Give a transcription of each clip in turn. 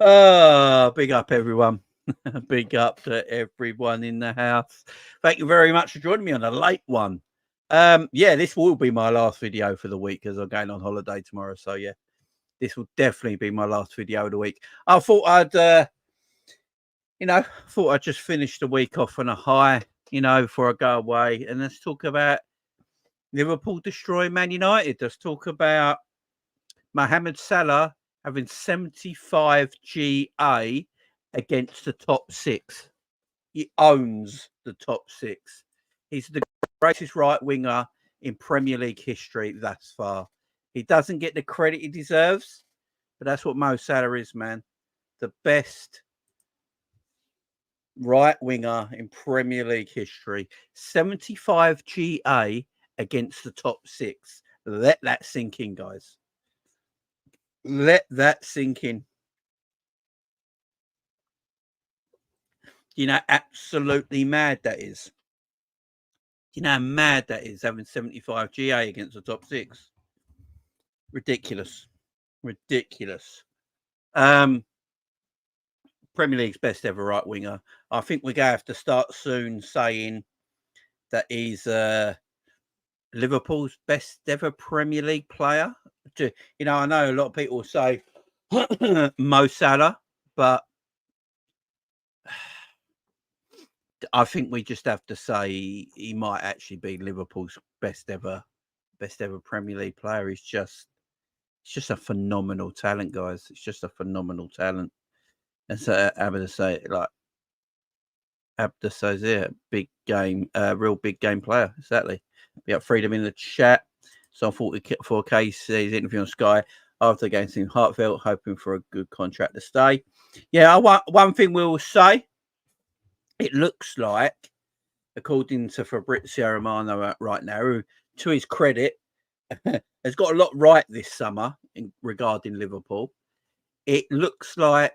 Oh, big up, everyone. Big up to everyone in the house. Thank you very much for joining me on a late one. Yeah, this will be my last video for the week as I'm going on holiday tomorrow. So, yeah, this will definitely be my last video of the week. I thought I'd, just finish the week off on a high, before I go away. And let's talk about Liverpool destroying Man United. Let's talk about Mohamed Salah having 75 GA against the top six. He owns the top six. He's the greatest right winger in Premier League history thus far. He doesn't get the credit he deserves, but that's what Mo Salah is, man. The best right winger in Premier League history. 75 GA against the top six. Let that sink in, guys. Let that sink in. You know, absolutely mad that is. You know how mad that is, having 75 GA against the top six. Ridiculous. Ridiculous. Premier League's best ever right winger. I think we're going to have to start soon saying that he's Liverpool's best ever Premier League player. I know a lot of people say Mo Salah, but I think we just have to say he might actually be Liverpool's best ever Premier League player. It's just a phenomenal talent, guys. It's just a phenomenal talent. And so Abda says here, big game, real big game player. Exactly. We got Freedom in the chat. So 44K says interview on Sky after the game seemed heartfelt, hoping for a good contract to stay. Yeah, one thing we will say, it looks like, according to Fabrizio Romano right now, who, to his credit, has got a lot right this summer regarding Liverpool. It looks like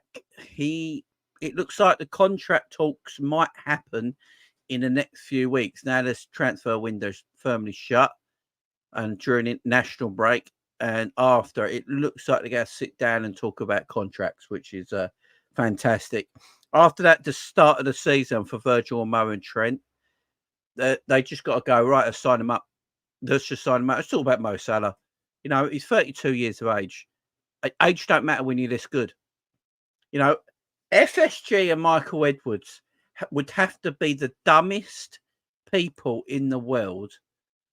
the contract talks might happen in the next few weeks. Now this transfer window's firmly shut, and during international break and after, it looks like they're going to sit down and talk about contracts, which is fantastic. After that, the start of the season for Virgil, Mo and Trent, they just got to go, right, let's sign them up. Let's just sign them up. It's all about Mo Salah. You know, he's 32 years of age. Age don't matter when you're this good. You know, FSG and Michael Edwards would have to be the dumbest people in the world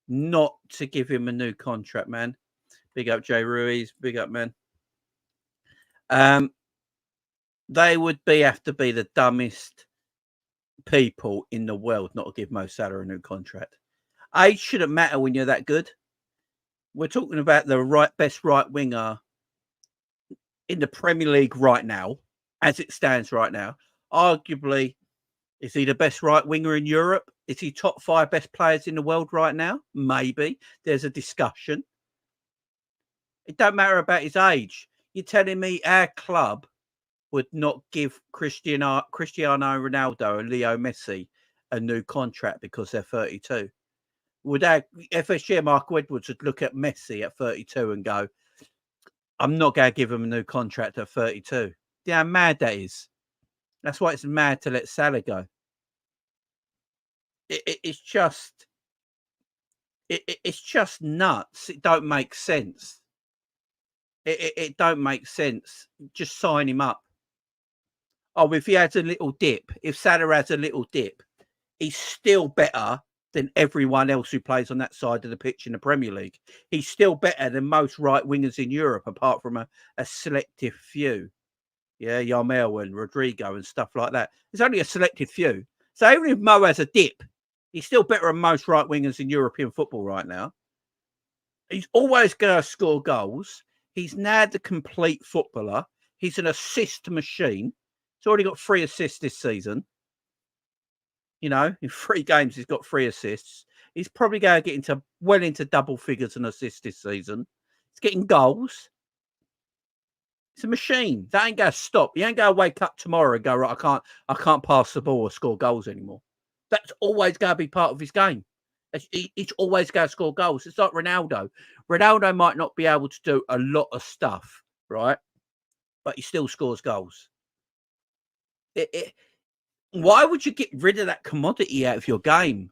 not to give him a new contract, man. Big up Jay Ruiz. Big up, man. They would have to be the dumbest people in the world not to give Mo Salah a new contract. Age shouldn't matter when you're that good. We're talking about the best right winger in the Premier League right now, as it stands right now. Arguably, is he the best right winger in Europe? Is he top 5 best players in the world right now? Maybe. There's a discussion. It don't matter about his age. You're telling me our club would not give Cristiano Ronaldo and Leo Messi a new contract because they're 32? Would our FSG and Mark Edwards would look at Messi at 32 and go, I'm not going to give him a new contract at 32? Yeah, how mad that is. That's why it's mad to let Salah go. It's just nuts. It don't make sense. It don't make sense. Just sign him up. Oh, if he has a little dip, if Salah has a little dip, he's still better than everyone else who plays on that side of the pitch in the Premier League. He's still better than most right wingers in Europe, apart from a selective few. Yeah, Yarmel and Rodrigo and stuff like that. There's only a selected few. So even if Mo has a dip, he's still better than most right wingers in European football right now. He's always going to score goals. He's now the complete footballer. He's an assist machine. He's already got 3 assists this season. You know, in 3 games, he's got 3 assists. He's probably going to get into double figures and assists this season. He's getting goals. It's a machine. That ain't going to stop. You ain't going to wake up tomorrow and go, right, I can't pass the ball or score goals anymore. That's always going to be part of his game. He's always going to score goals. It's like Ronaldo. Ronaldo might not be able to do a lot of stuff, right? But he still scores goals. Why would you get rid of that commodity out of your game?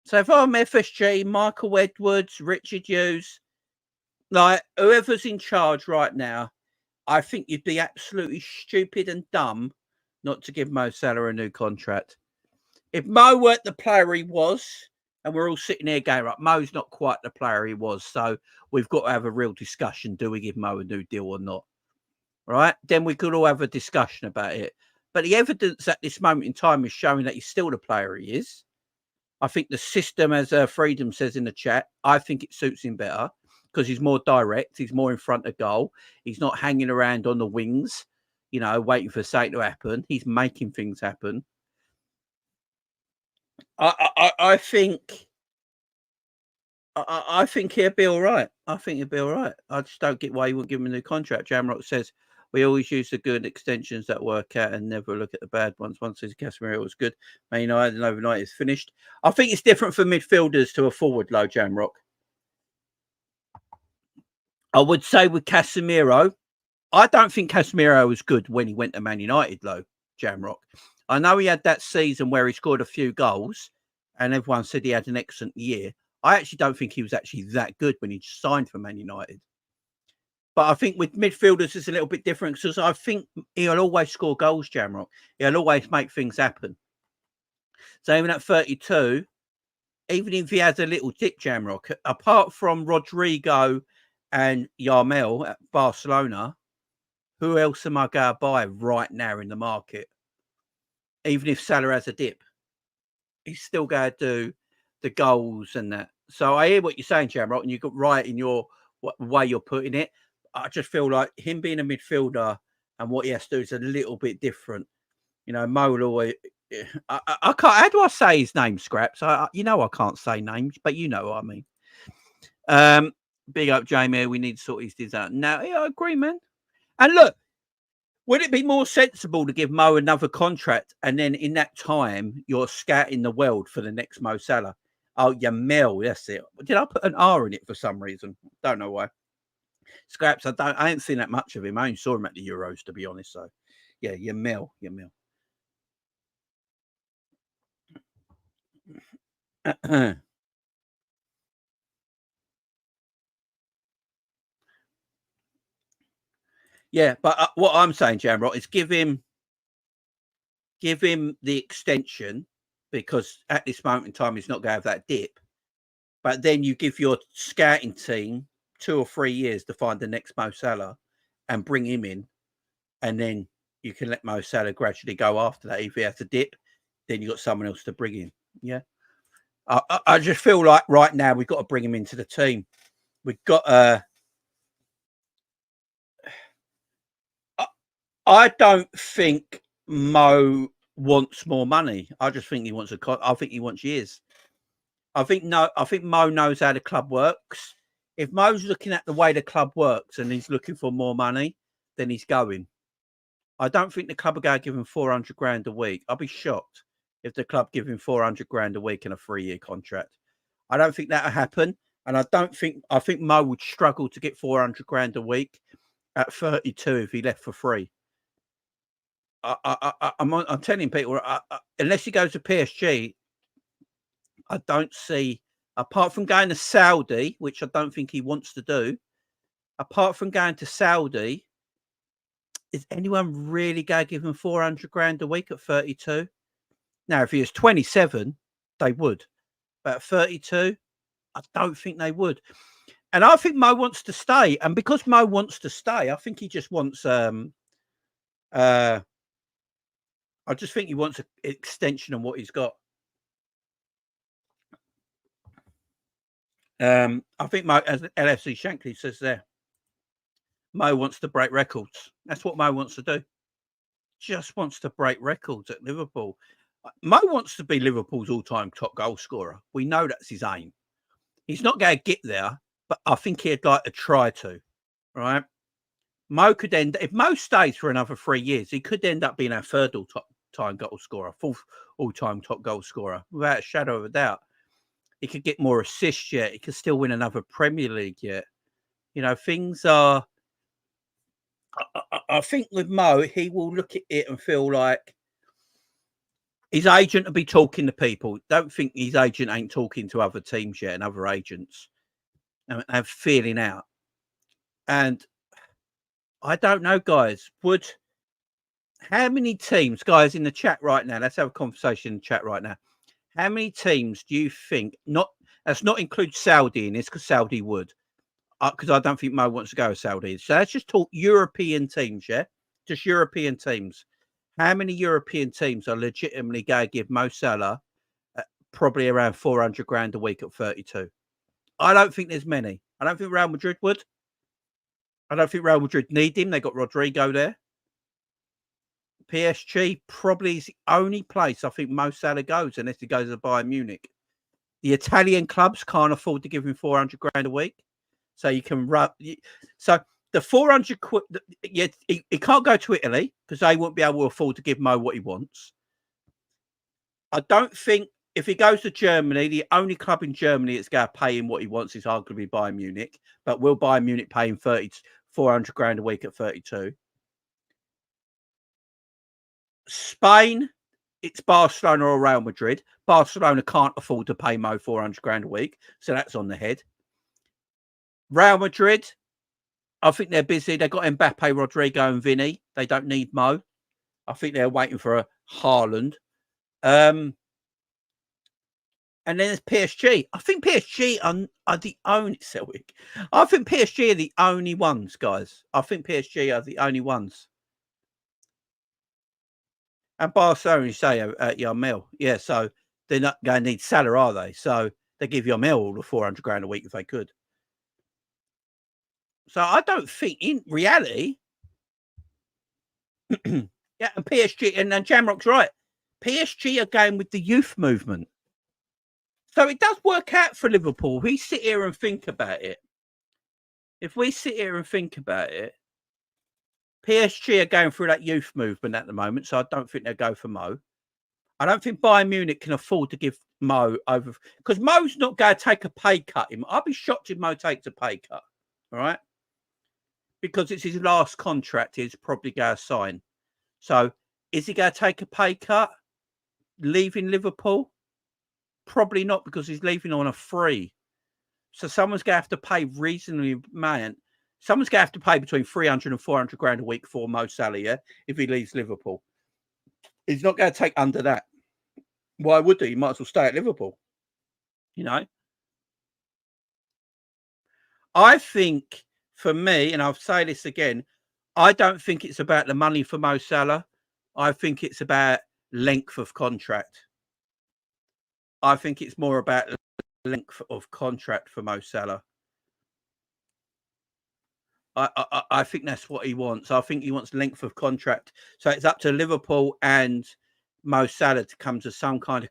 So if I'm FSG, Michael Edwards, Richard Hughes, like whoever's in charge right now, I think you'd be absolutely stupid and dumb not to give Mo Salah a new contract. If Mo weren't the player he was, and we're all sitting here going, right, Mo's not quite the player he was, so we've got to have a real discussion. Do we give Mo a new deal or not? Right? Then we could all have a discussion about it. But the evidence at this moment in time is showing that he's still the player he is. I think the system, as Freedom says in the chat, I think it suits him better because he's more direct. He's more in front of goal. He's not hanging around on the wings, you know, waiting for something to happen. He's making things happen. I think he'll be all right. I think he'll be all right. I just don't get why you wouldn't give him a new contract. Jamrock says we always use the good extensions that work out and never look at the bad ones. One says Casemiro was good. Man United and overnight is finished. I think it's different for midfielders to a forward, low Jamrock. I would say with Casemiro, I don't think Casemiro was good when he went to Man United, though, Jamrock. I know he had that season where he scored a few goals and everyone said he had an excellent year. I actually don't think he was actually that good when he signed for Man United. But I think with midfielders, it's a little bit different because I think he'll always score goals, Jamrock. He'll always make things happen. So even at 32, even if he has a little dip, Jamrock, apart from Rodrigo and Yarmel at Barcelona, who else am I going to buy right now in the market? Even if Salah has a dip, he's still going to do the goals and that. So I hear what you're saying, Jamrock, and you got right in your way you're putting it. I just feel like him being a midfielder and what he has to do is a little bit different. You know, Mo always. I can't. How do I say his name, Scraps? You know, I can't say names, but you know what I mean. Big up, Jamie. We need to sort his design out. Now, yeah, I agree, man. And look, would it be more sensible to give Mo another contract and then in that time you're scouting the world for the next Mo Salah? Oh, Yamel, that's it. Did I put an R in it for some reason? Don't know why. Scraps, I ain't seen that much of him. I only saw him at the Euros, to be honest. So, yeah, Yamel. Yeah, but what I'm saying, Jamrock, is give him the extension because at this moment in time he's not going to have that dip. But then you give your scouting team 2 or 3 years to find the next Mo Salah and bring him in, and then you can let Mo Salah gradually go after that. If he has a dip, then you got someone else to bring in. Yeah, I just feel like right now we've got to bring him into the team. We've got I don't think Mo wants more money. I just think he wants I think he wants years. I think Mo knows how the club works. If Mo's looking at the way the club works and he's looking for more money, then he's going. I don't think the club are going to give him 400 grand a week. I'll be shocked if the club give him 400 grand a week in a 3-year contract. I don't think that'll happen. And I think Mo would struggle to get 400 grand a week at 32 if he left for free. I'm telling people, unless he goes to PSG, I don't see, apart from going to Saudi, which I don't think he wants to do, apart from going to Saudi, is anyone really going to give him 400 grand a week at 32? Now, if he was 27, they would. But at 32, I don't think they would. And I think Mo wants to stay. And because Mo wants to stay, I think he just wants I just think he wants an extension on what he's got. I think Mo, as LFC Shankly says there, Mo wants to break records. That's what Mo wants to do. Just wants to break records at Liverpool. Mo wants to be Liverpool's all-time top goal scorer. We know that's his aim. He's not going to get there, but I think he'd like to try to, right? Mo could end, if Mo stays for another 3 years, he could end up being our third all-time goal scorer, fourth all-time top goal scorer, without a shadow of a doubt. He could get more assists yet. He could still win another Premier League yet. You know, things are. I think with Mo, he will look at it and feel like his agent will be talking to people. Don't think his agent ain't talking to other teams yet and other agents and have feeling out. And I don't know, guys. How many teams, guys, in the chat right now? Let's have a conversation in the chat right now. How many teams do you think? Let's not include Saudi in this, because Saudi would. Because I don't think Mo wants to go to Saudi. So let's just talk European teams, yeah? Just European teams. How many European teams are legitimately going to give Mo Salah probably around 400 grand a week at 32? I don't think there's many. I don't think Real Madrid would. I don't think Real Madrid need him. They got Rodrigo there. PSG probably is the only place I think Mo Salah goes, unless he goes to Bayern Munich. The Italian clubs can't afford to give him 400 grand a week. So you can run. So the 400 quid, he can't go to Italy because they won't be able to afford to give Mo what he wants. I don't think if he goes to Germany, the only club in Germany that's going to pay him what he wants is arguably Bayern Munich. But will Bayern Munich pay him 400 grand a week at 32? Spain, it's Barcelona or Real Madrid. Barcelona can't afford to pay Mo 400 grand a week. So that's on the head. Real Madrid, I think they're busy. They've got Mbappe, Rodrigo, and Vinny. They don't need Mo. I think they're waiting for a Haaland. And then there's PSG. I think PSG are the only. I think PSG are the only ones, guys. I think PSG are the only ones. And Barcelona, you say, at Yarmil. Yeah, so they're not going to need Salah, are they? So they give Yarmil all the 400 grand a week if they could. So I don't think, in reality, yeah, and PSG, and Jamrock's right. PSG are going with the youth movement. So it does work out for Liverpool. We sit here and think about it. If we sit here and think about it, PSG are going through that youth movement at the moment, so I don't think they'll go for Mo. I don't think Bayern Munich can afford to give Mo over, because Mo's not going to take a pay cut. I'll be shocked if Mo takes a pay cut, all right? Because it's his last contract he's probably going to sign. So is he going to take a pay cut leaving Liverpool? Probably not, because he's leaving on a free. So someone's going to have to pay reasonably, man. Someone's going to have to pay between 300 and 400 grand a week for Mo Salah, yeah, if he leaves Liverpool. He's not going to take under that. Why would he? He might as well stay at Liverpool. You know? I think, for me, and I'll say this again, I don't think it's about the money for Mo Salah. I think it's about length of contract. I think it's more about length of contract for Mo Salah. I think that's what he wants. I think he wants length of contract. So it's up to Liverpool and Mo Salah to come to some kind of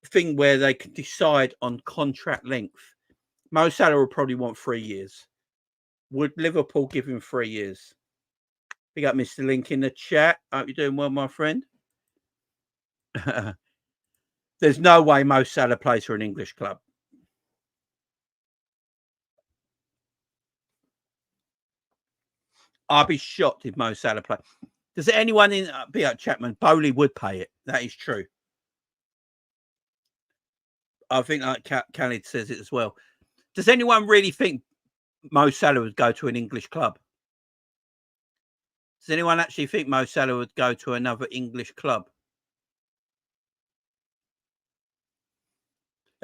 thing where they can decide on contract length. Mo Salah will probably want 3 years. Would Liverpool give him 3 years? We got Mr. Link in the chat. Hope you're doing well, my friend. There's no way Mo Salah plays for an English club. I'd be shocked if Mo Salah played. Does anyone in be out Chapman? Bowley would pay it. That is true. I think like Khalid says it as well. Does anyone really think Mo Salah would go to an English club? Does anyone actually think Mo Salah would go to another English club?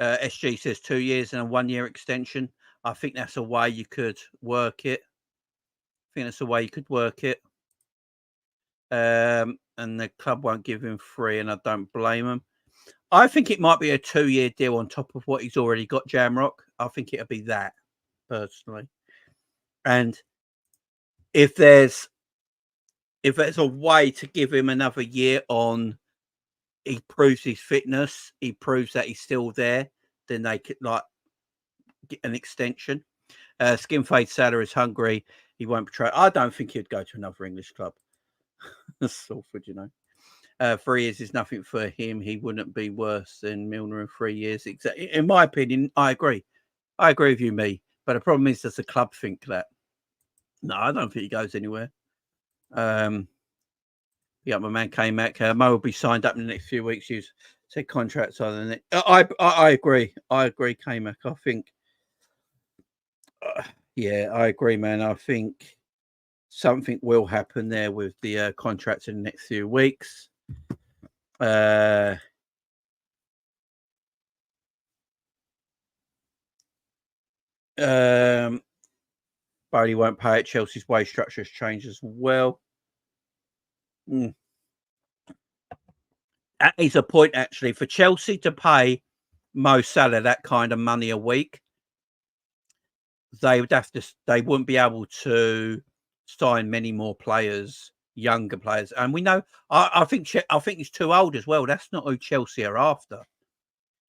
SG says 2 years and a 1 year extension. I think that's a way you could work it. And the club won't give him 3, and I don't blame him. I think it might be a 2 year deal on top of what he's already got, Jamrock. I think it'll be that, personally. And if there's a way to give him another year on, he proves his fitness, he proves that he's still there, then they could like get an extension. Skin-faced Salah is hungry. He won't betray. I don't think he'd go to another English club. Salford, 3 years is nothing for him. He wouldn't be worse than Milner in 3 years. Exactly. In my opinion, I agree. I agree with you, me. But the problem is, does the club think that? No, I don't think he goes anywhere. My man K-Mac. Mo will be signed up in the next few weeks. You said contracts are the next. I agree. I agree, K-Mac. I think. Yeah, I agree, man. I think something will happen there with the contracts in the next few weeks. Brody won't pay it. Chelsea's wage structure has changed as well. That is a point, actually, for Chelsea to pay Mo Salah that kind of money a week. They wouldn't be able to sign many more players, younger players. And we know, I think he's too old as well. That's not who Chelsea are after.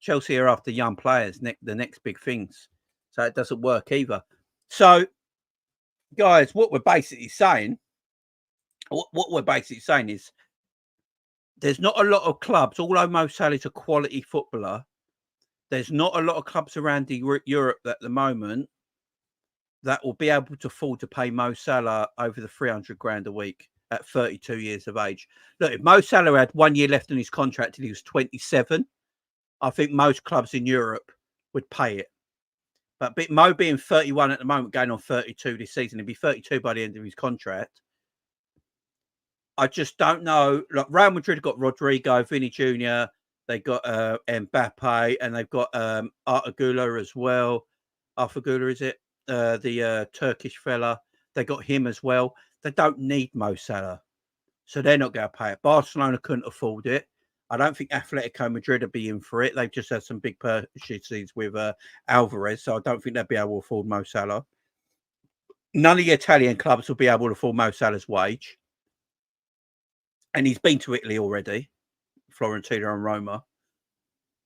Chelsea are after young players, the next big things. So it doesn't work either. So, guys, what we're basically saying is there's not a lot of clubs, although Mo Salah's a quality footballer, there's not a lot of clubs around Europe at the moment that will be able to afford to pay Mo Salah over the 300 grand a week at 32 years of age. Look, if Mo Salah had 1 year left on his contract and he was 27, I think most clubs in Europe would pay it. But Mo being 31 at the moment, going on 32 this season, he'll be 32 by the end of his contract. I just don't know. Like Real Madrid got Rodrigo, Vinny Jr., they got Mbappe, and they've got Arthur Güler as well. Arthur Güler, is it? The Turkish fella. They got him as well. They don't need Mo Salah, so they're not going to pay it. Barcelona couldn't afford it. I don't think Atletico Madrid will be in for it. They've just had some big purchases with Alvarez, so I don't think they'll be able to afford Mo Salah. None of the Italian clubs will be able to afford Mo Salah's wage. And he's been to Italy already, Fiorentina and Roma.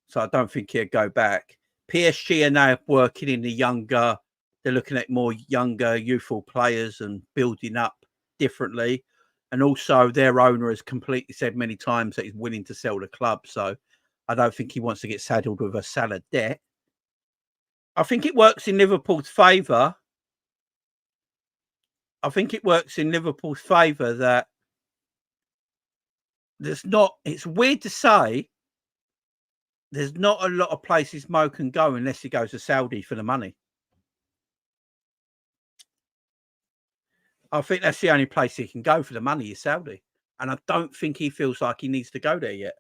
So I don't think he'll go back. PSG are now working in the younger, they're looking at more younger, youthful players and building up differently. And also their owner has completely said many times that he's willing to sell the club. So I don't think he wants to get saddled with a Salah debt. I think it works in Liverpool's favour. That it's weird to say, there's not a lot of places Mo can go unless he goes to Saudi for the money. I think that's the only place he can go for the money is Saudi. And I don't think he feels like he needs to go there yet.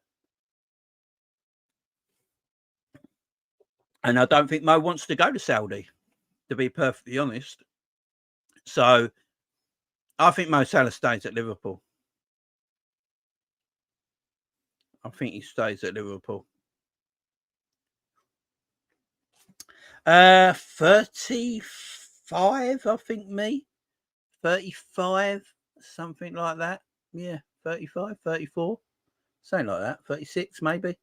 And I don't think Mo wants to go to Saudi, to be perfectly honest. So I think Mo Salah stays at Liverpool. I think he stays at Liverpool. 35, I think, me. 35, something like that. Yeah, 35, 34, something like that. 36, maybe.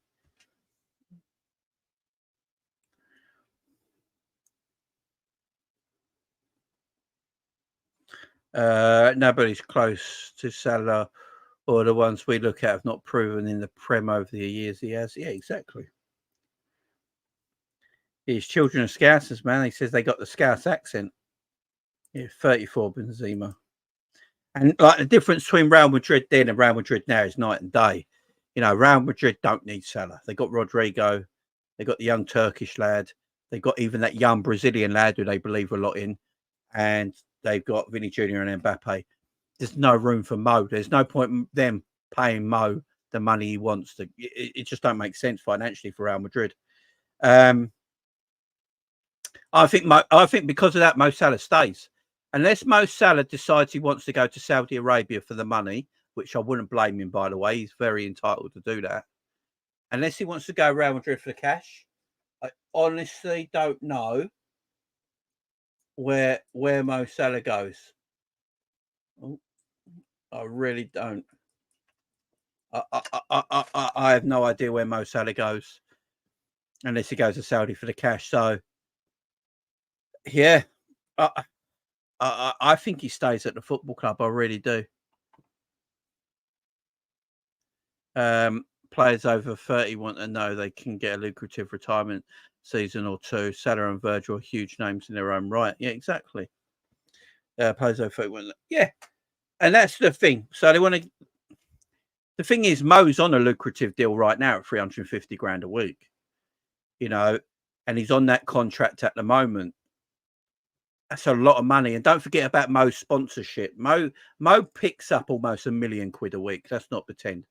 Nobody's close to Salah, or the ones we look at have not proven in the Prem over the years he has. Yeah, exactly. His children are Scousers, man. He says they got the Scouse accent. Yeah, 34, Benzema. And like the difference between Real Madrid then and Real Madrid now is night and day. Real Madrid don't need Salah. They got Rodrigo. They got the young Turkish lad. They got even that young Brazilian lad who they believe a lot in. And they've got Vinny Jr. and Mbappe. There's no room for Mo. There's no point in them paying Mo the money he wants to. It just don't make sense financially for Real Madrid. I think because of that, Mo Salah stays. Unless Mo Salah decides he wants to go to Saudi Arabia for the money, which I wouldn't blame him, by the way. He's very entitled to do that. Unless he wants to go Real Madrid for the cash, I honestly don't know where Mo Salah goes. I really don't. I have no idea where Mo Salah goes unless he goes to Saudi for the cash. So, yeah, I, I think he stays at the football club. I really do. Players over 30 want to know they can get a lucrative retirement season or two. Salah and Virgil are huge names in their own right. Yeah, exactly. Players over 30 want, yeah, and that's the thing. So they want to. The thing is, Mo's on a lucrative deal right now at 350 grand a week. You know, and he's on that contract at the moment. That's a lot of money. And don't forget about Mo's sponsorship. Mo picks up almost £1 million a week. Let's not pretend.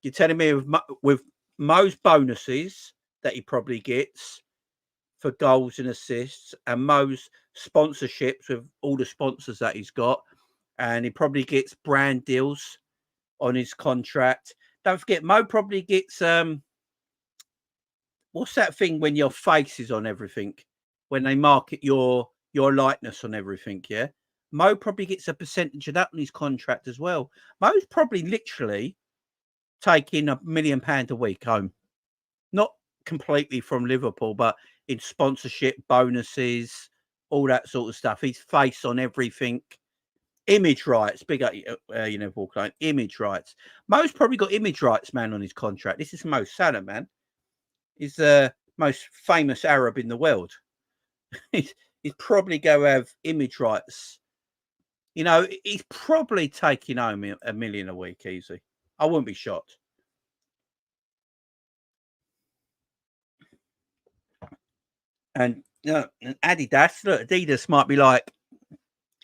You're telling me with Mo's bonuses that he probably gets for goals and assists, and Mo's sponsorships with all the sponsors that he's got, and he probably gets brand deals on his contract. Don't forget, Mo probably gets what's that thing when your face is on everything? When they market your likeness on everything, yeah? Mo probably gets a percentage of that on his contract as well. Mo's probably literally taking £1 million a week home. Not completely from Liverpool, but in sponsorship, bonuses, all that sort of stuff. His face on everything. Image rights, big up, Liverpool client. Image rights. Mo's probably got image rights, man, on his contract. This is Mo Salah, man. He's the most famous Arab in the world. he's probably go have image rights. You know, he's probably taking home £1 million a week easy. I wouldn't be shocked. And Adidas, look, Adidas might be like,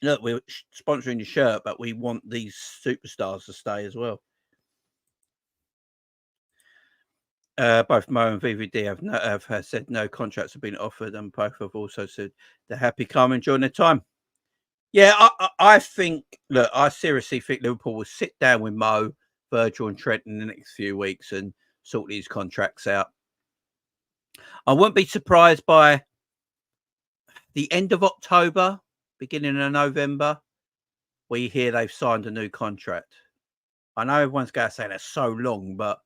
look, we're sponsoring your shirt, but we want these superstars to stay as well. Both Mo and VVD have said no contracts have been offered, and both have also said they're happy, calm, enjoying their time. Yeah, I think, look, I seriously think Liverpool will sit down with Mo, Virgil, and Trent in the next few weeks and sort these contracts out. I wouldn't be surprised by the end of October, beginning of November, we hear they've signed a new contract. I know everyone's going to say that's so long, but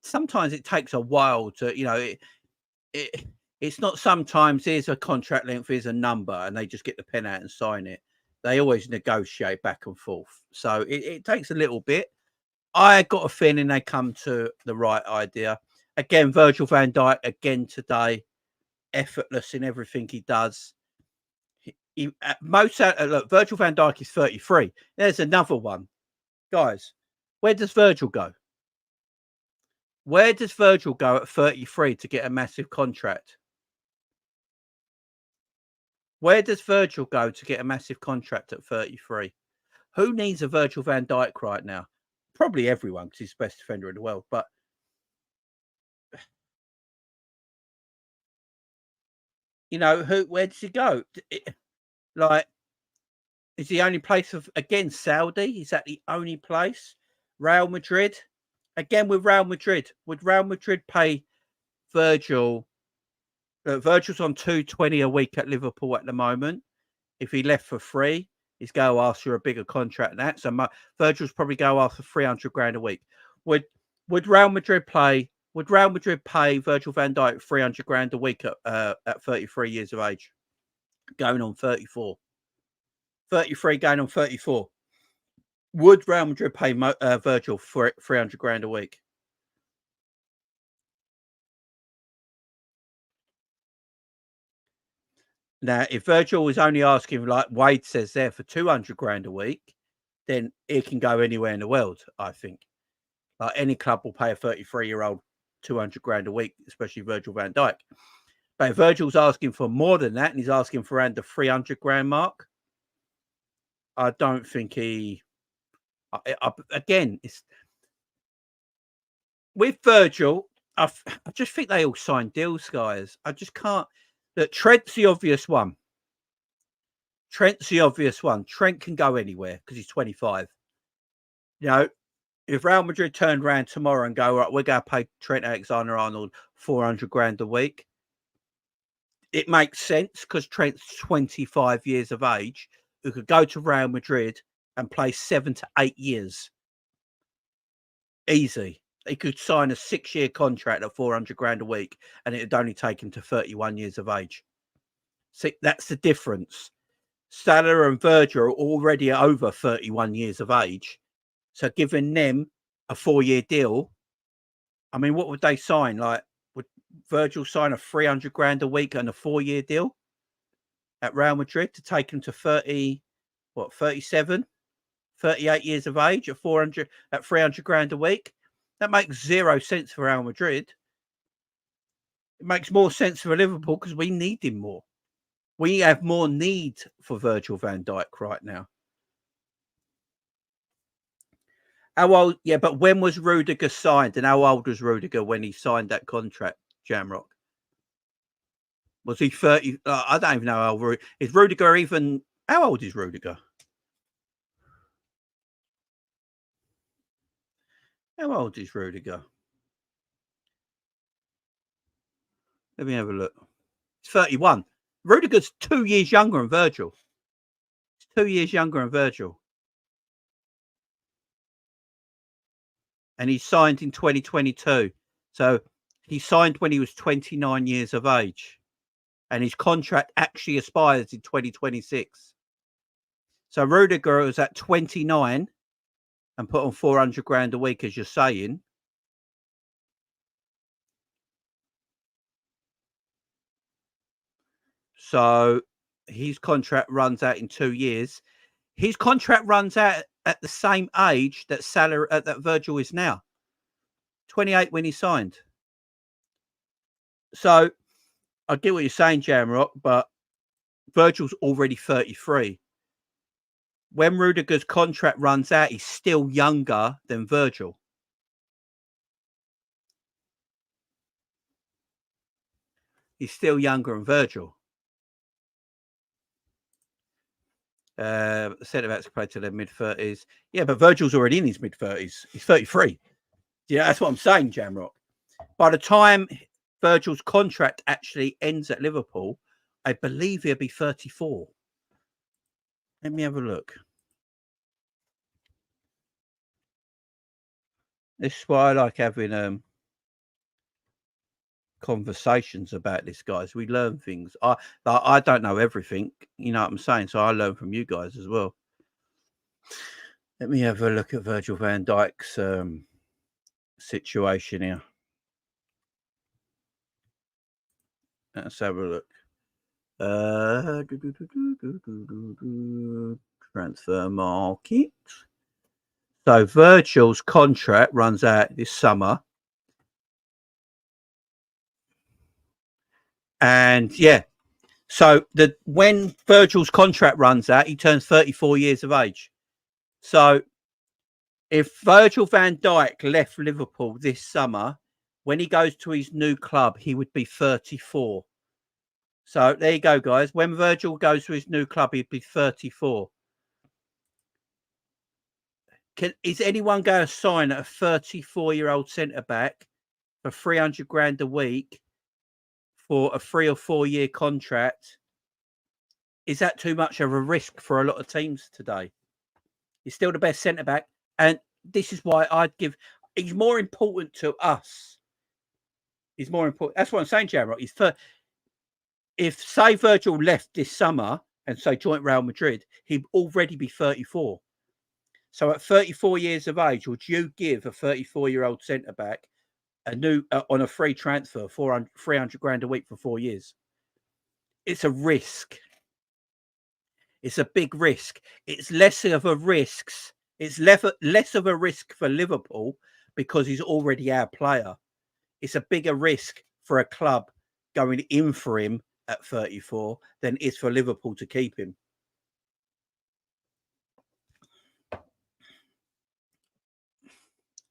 sometimes it takes a while to, it's not sometimes here's a contract length, here's a number, and they just get the pen out and sign it. They always negotiate back and forth. So it takes a little bit. I got a feeling they come to the right idea. Again, Virgil van Dijk, again today, effortless in everything he does. Look, Virgil van Dijk is 33. There's another one. Guys, where does Virgil go? Where does Virgil go at 33 to get a massive contract? Where does Virgil go to get a massive contract at 33? Who needs a Virgil van Dijk right now? Probably everyone, because he's the best defender in the world. But where does he go? Like, is the only place again Saudi? Is that the only place? Real Madrid? Again with Real Madrid. Would Real Madrid pay Virgil? Virgil's on 220 a week at Liverpool at the moment. If he left for free, he's going to ask for a bigger contract than that. So Virgil's probably go after 300 grand a week. Would Real Madrid pay? Would Real Madrid pay Virgil van Dijk 300 grand a week at 33 years of age, going on 34? 33 going on 34. Would Real Madrid pay Virgil for 300 grand a week? Now, if Virgil is only asking, like Wade says there, for 200 grand a week, then it can go anywhere in the world, I think. Like any club will pay a 33-year-old 200 grand a week, especially Virgil van Dijk. But if Virgil's asking for more than that and he's asking for around the 300 grand mark, I don't think again, it's with Virgil. I just think they all sign deals, guys. I just can't. That Trent's the obvious one. Trent can go anywhere because he's 25. If Real Madrid turned around tomorrow and go, right, we're going to pay Trent Alexander-Arnold 400 grand a week, it makes sense because Trent's 25 years of age, who could go to Real Madrid and play 7 to 8 years. Easy. He could sign a 6-year contract at 400 grand a week and it would only take him to 31 years of age. See, that's the difference. Salah and Virgil are already over 31 years of age. So giving them a 4-year deal, I mean, what would they sign? Like, would Virgil sign a 300 grand a week and a 4-year deal at Real Madrid to take him to 37, 38 years of age at 300 grand a week? That makes zero sense for Real Madrid. It makes more sense for Liverpool because we need him more. We have more need for Virgil van Dijk right now. How old? Yeah, but when was Rudiger signed? And how old was Rudiger when he signed that contract, Jamrock? Was he 30? I don't even know how old is Rudiger even. How old is Rudiger? How old is Rudiger? Let me have a look. He's 31. Rudiger's 2 years younger than Virgil. He's 2 years younger than Virgil. And he signed in 2022. So he signed when he was 29 years of age. And his contract actually expires in 2026. So Rudiger was at 29 and put on 400 grand a week, as you're saying. So his contract runs out in 2 years. His contract runs out at the same age that Salah, that Virgil is now. 28 when he signed. So I get what you're saying, Jamrock, but Virgil's already 33. When Rudiger's contract runs out, he's still younger than Virgil. He's still younger than Virgil. Centre-backs play to their mid-30s. Yeah, but Virgil's already in his mid-30s. He's 33. Yeah, that's what I'm saying, Jamrock. By the time Virgil's contract actually ends at Liverpool, I believe he'll be 34. Let me have a look. This is why I like having conversations about this, guys. We learn things. I don't know everything, you know what I'm saying? So I learn from you guys as well. Let me have a look at Virgil van Dijk's situation here. Let's have a look. Transfer market. So Virgil's contract runs out this summer. And yeah, so when Virgil's contract runs out, he turns 34 years of age. So if Virgil van Dijk left Liverpool this summer, when he goes to his new club, he would be 34. So there you go, guys. When Virgil goes to his new club, he'd be 34. Is anyone going to sign a 34-year-old centre-back for 300 grand a week for a 3 or 4 year contract? Is that too much of a risk for a lot of teams today? He's still the best centre-back. And this is why I'd give... He's more important to us. He's more important. That's what I'm saying, Jamrock. If, say, Virgil left this summer and, say, joined Real Madrid, he'd already be 34. So at 34 years of age, would you give a 34-year-old centre-back a new on a free transfer, 300 grand a week for 4 years? It's a risk. It's a big risk. It's less of a risk. It's less of a risk for Liverpool because he's already our player. It's a bigger risk for a club going in for him at 34 than it is for Liverpool to keep him.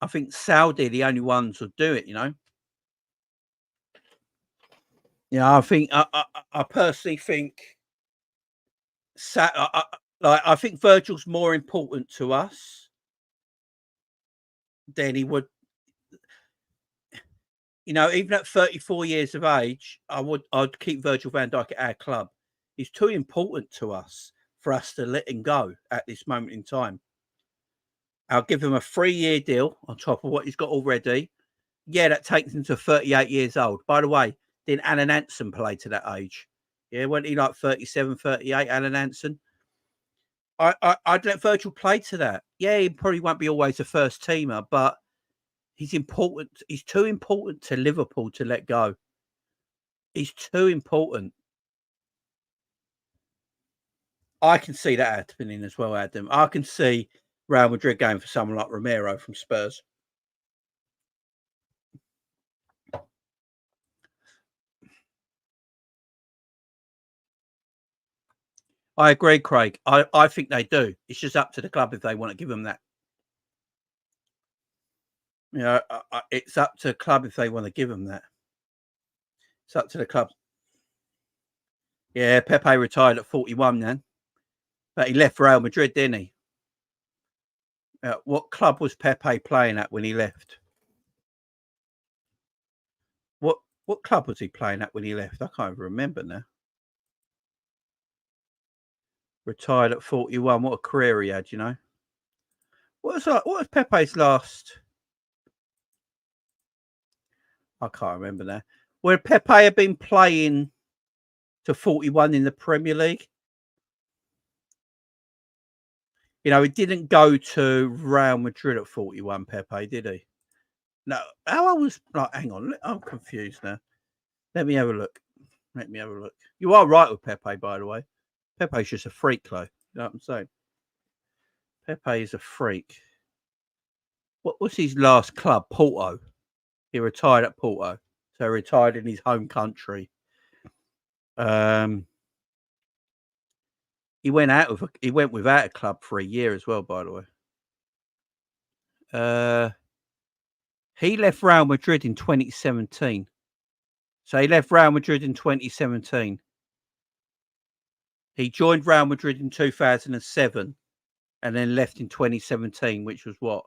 I think Saudi are the only ones who do it, you know. Yeah, I think I personally think I think Virgil's more important to us than he would. You know, even at 34 years of age, I'd keep Virgil van Dijk at our club. He's too important to us for us to let him go at this moment in time. I'll give him a 3-year deal on top of what he's got already. Yeah, that takes him to 38 years old. By the way, didn't Alan Hansen play to that age? Yeah, wasn't he like 37, 38, Alan Hansen? I'd let Virgil play to that. Yeah, he probably won't be always a first teamer, but he's important. He's too important to Liverpool to let go. He's too important. I can see that happening as well, Adam. I can see Real Madrid going for someone like Romero from Spurs. I agree, Craig. I think they do. It's just up to the club if they want to give them that. You know, it's up to the club if they want to give them that. It's up to the club. Yeah, Pepe retired at 41 then. But he left Real Madrid, didn't he? What club was Pepe playing at when he left? What club was he playing at when he left? I can't even remember now. Retired at 41. What a career he had, you know. What was Pepe's last? I can't remember now. Where Pepe had been playing to 41 in the Premier League. You know, he didn't go to Real Madrid at 41, Pepe, did he? No. How old was, like, hang on, I'm confused now. Let me have a look. You are right with Pepe, by the way. Pepe's just a freak, though. You know what I'm saying? Pepe is a freak. What was his last club? Porto. He retired at Porto. So he retired in his home country. He went without a club for a year as well, by the way. He left Real Madrid in 2017. So he left Real Madrid in 2017. He joined Real Madrid in 2007 and then left in 2017, which was what?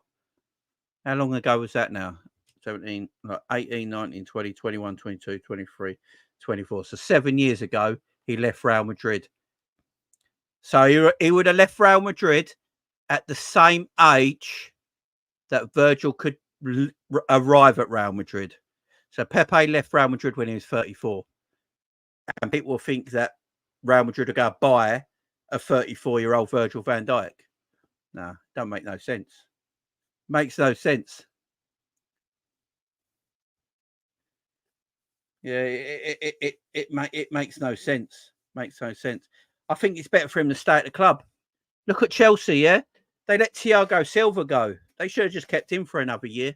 How long ago was that now? 17, 18, 19, 20, 21, 22, 23, 24. So 7 years ago, he left Real Madrid. So he would have left Real Madrid at the same age that Virgil could arrive at Real Madrid. So Pepe left Real Madrid when he was 34. And people think that Real Madrid are going to buy a 34-year-old Virgil van Dijk. No, don't make no sense. Makes no sense. Yeah, it makes no sense. Makes no sense. I think it's better for him to stay at the club. Look at Chelsea, yeah? They let Thiago Silva go. They should have just kept him for another year.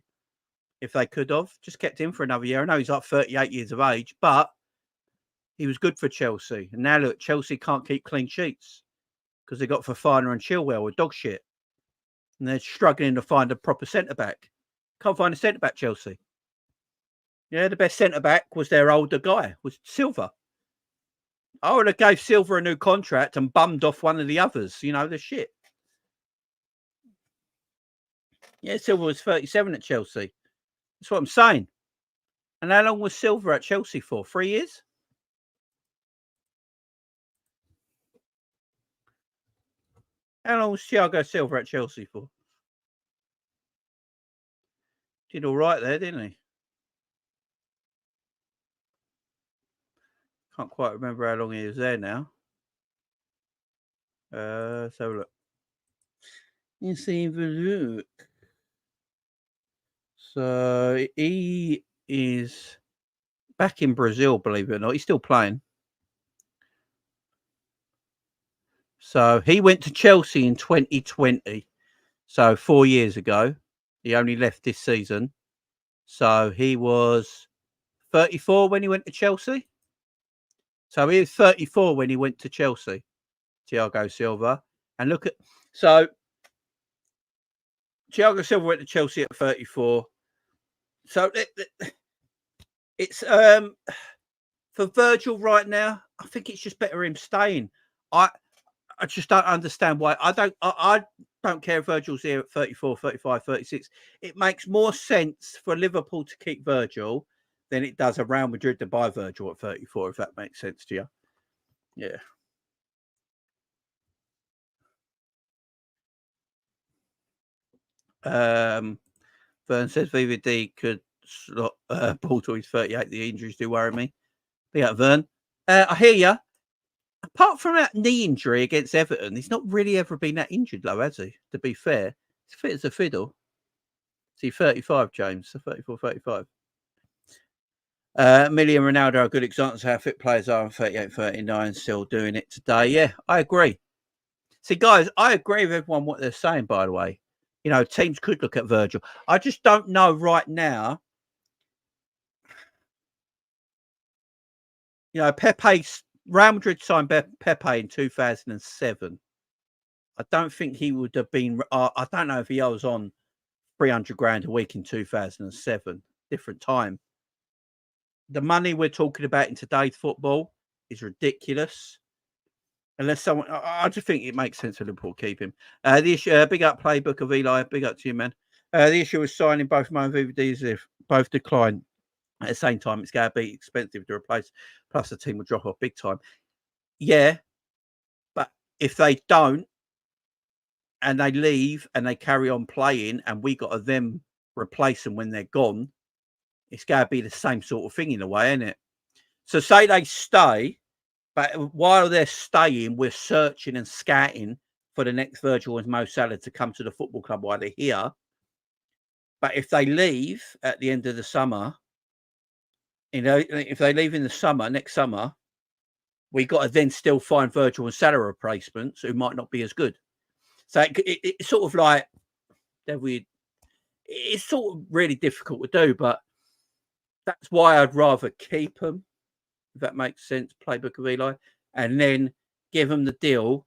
If they could have. Just kept him for another year. I know he's like 38 years of age, but he was good for Chelsea. And now look, Chelsea can't keep clean sheets because they got Fofana and Chilwell with dog shit. And they're struggling to find a proper centre-back. Can't find a centre-back, Chelsea. Yeah, the best centre-back was their older guy, was Silva. I would have gave Silva a new contract and bummed off one of the others. You know, the shit. Yeah, Silva was 37 at Chelsea. That's what I'm saying. And how long was Silva at Chelsea for? 3 years? How long was Thiago Silva at Chelsea for? Did all right there, didn't he? Can't quite remember how long he was there now. So look. Let's have a look. So he is back in Brazil, believe it or not. He's still playing. So he went to Chelsea in 2020. So 4 years ago. He only left this season. So he was 34 when he went to Chelsea. So he was 34 when he went to Chelsea, Thiago Silva. And look at, so Thiago Silva went to Chelsea at 34. So it's for Virgil right now, I think it's just better him staying. I just don't understand why. I don't care if Virgil's here at 34, 35, 36. It makes more sense for Liverpool to keep Virgil than it does a Real Madrid to buy Virgil at 34, if that makes sense to you. Yeah. Vern says VVD could slot Porto. He's 38. The injuries do worry me. But yeah, Vern. I hear you. Apart from that knee injury against Everton, he's not really ever been that injured, though, has he? To be fair, he's fit as a fiddle. Is he 35, James? So 34, 35. Millie and Ronaldo are good examples of how fit players are in 38, 39, still doing it today. Yeah, I agree. See, guys, I agree with everyone what they're saying, by the way. You know, teams could look at Virgil. I just don't know right now. You know, Real Madrid signed Pepe in 2007. I don't think he would have been. I don't know if he was on 300 grand a week in 2007. Different time. The money we're talking about in today's football is ridiculous. Unless someone, I just think it makes sense for Liverpool to keep him. The issue, big up playbook of Eli, big up to you, man. The issue was signing both Mo and VVDs if both decline at the same time. It's going to be expensive to replace. Plus, the team will drop off big time. Yeah, but if they don't and they leave and they carry on playing, and we got to them replace them when they're gone, it's going to be the same sort of thing in a way, isn't it? So, say they stay. But while they're staying, we're searching and scouting for the next Virgil and Mo Salah to come to the football club while they're here. But if they leave at the end of the summer, you know, if they leave in the summer, next summer, we got to then still find Virgil and Salah replacements who might not be as good. So it's sort of like it's sort of really difficult to do, but that's why I'd rather keep them. If that makes sense, playbook of Eli, and then give them the deal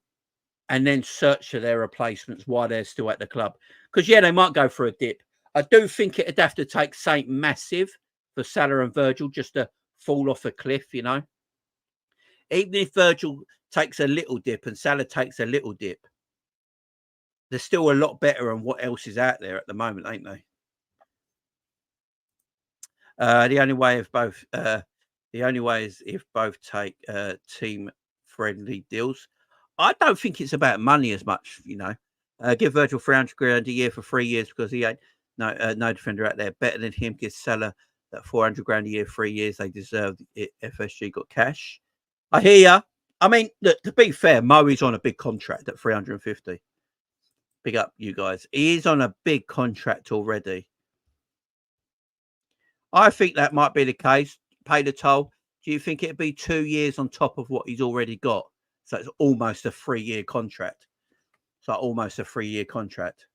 and then search for their replacements while they're still at the club. Because, yeah, they might go for a dip. I do think it'd have to take something massive for Salah and Virgil just to fall off a cliff, you know. Even if Virgil takes a little dip and Salah takes a little dip, they're still a lot better than what else is out there at the moment, ain't they? The only way is if both take team-friendly deals. I don't think it's about money as much, you know. Give Virgil 300 grand a year for 3 years because he ain't no defender out there better than him. Give Salah that 400 grand a year, 3 years. They deserve it. FSG got cash. I hear ya. I mean, look, to be fair, Mo is on a big contract at 350. Big up, you guys. He is on a big contract already. I think that might be the case. Pay the toll. Do you think it'd be 2 years on top of what he's already got? So it's almost a 3-year contract. So almost a 3-year contract.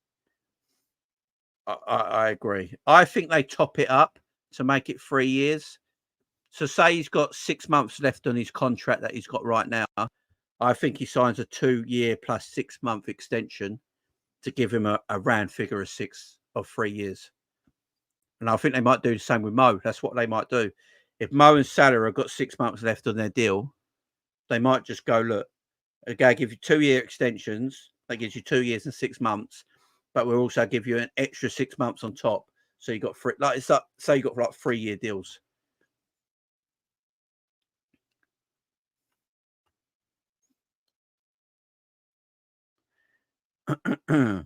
I agree. I think they top it up to make it 3 years. So say he's got 6 months left on his contract that he's got right now. I think he signs a 2-year plus 6-month extension to give him a round figure of 3 years. And I think they might do the same with Mo. That's what they might do. If Mo and Salah have got 6 months left on their deal, they might just go, look, okay, give you 2-year extensions. That gives you 2 years and 6 months. But we'll also give you an extra 6 months on top. So you got say you got like 3-year deals. I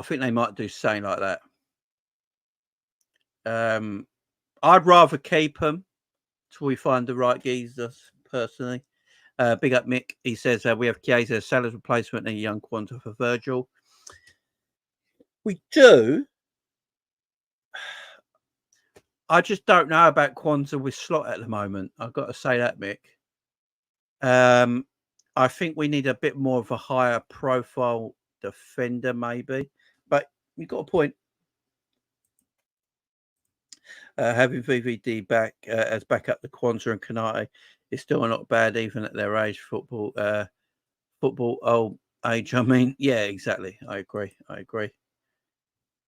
think they might do something like that. I'd rather keep them till we find the right geezers, personally. Big up Mick. He says we have Chiesa, Salah's replacement, and a young Quanta for Virgil. We do. I just don't know about Kwanzaa with Slot at the moment. I've got to say that, Mick. I think we need a bit more of a higher profile defender, maybe. But you've got a point. Having VVD back as backup to Kwanzaa and Kanate is still not bad, even at their age. Football old age. I mean, yeah, exactly. I agree.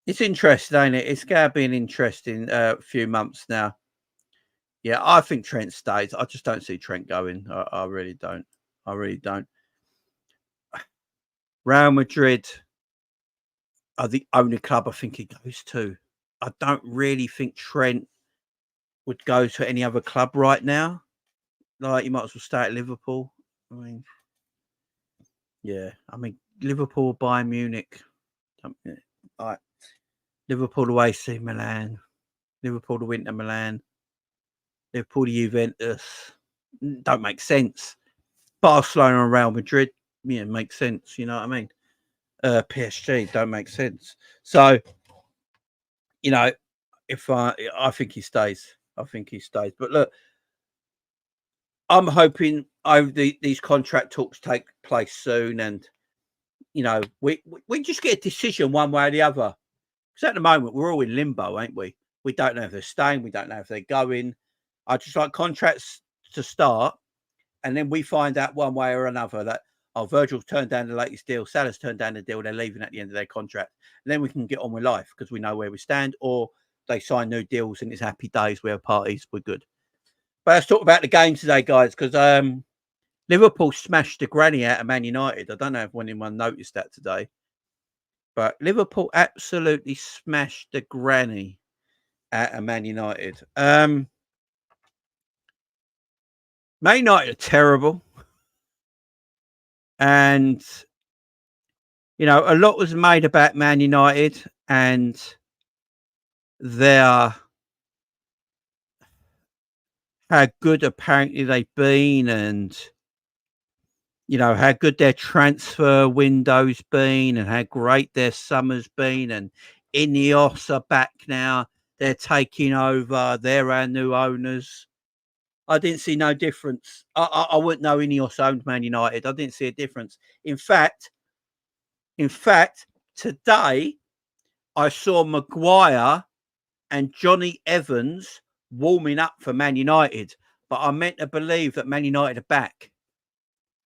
It's interesting, ain't it? It's going to be an interesting few months now. Yeah, I think Trent stays. I just don't see Trent going. I really don't. Real Madrid are the only club I think he goes to. I don't really think Trent would go to any other club right now. Like, you might as well stay at Liverpool. I mean, yeah. I mean, Liverpool, Bayern Munich. Like, Liverpool to AC Milan. Liverpool to Inter Milan. Liverpool to Juventus. Don't make sense. Barcelona and Real Madrid, yeah, makes sense. You know what I mean? PSG don't make sense. So, you know, if I think he stays. I think he stays. But look, I'm hoping these contract talks take place soon, and you know, we just get a decision one way or the other. Because at the moment we're all in limbo, ain't we? We don't know if they're staying. We don't know if they're going. I just like contracts to start, and then we find out one way or another that Virgil's turned down the latest deal, Salah's turned down the deal, they're leaving at the end of their contract. And then we can get on with life because we know where we stand, or they sign new deals and it's happy days, we have parties, we're good. But let's talk about the game today, guys, because Liverpool smashed the granny out of Man United. I don't know if anyone noticed that today, but Liverpool absolutely smashed the granny out of Man United. Man United are terrible. And, you know, a lot was made about Man United and their how good apparently they've been, and you know how good their transfer window's been, and how great their summer's been, and Ineos are back now. They're taking over. They're our new owners. I didn't see no difference. I wouldn't know Ineos owned Man United. I didn't see a difference. In fact, today I saw Maguire and Johnny Evans warming up for Man United, but I'm meant to believe that Man United are back.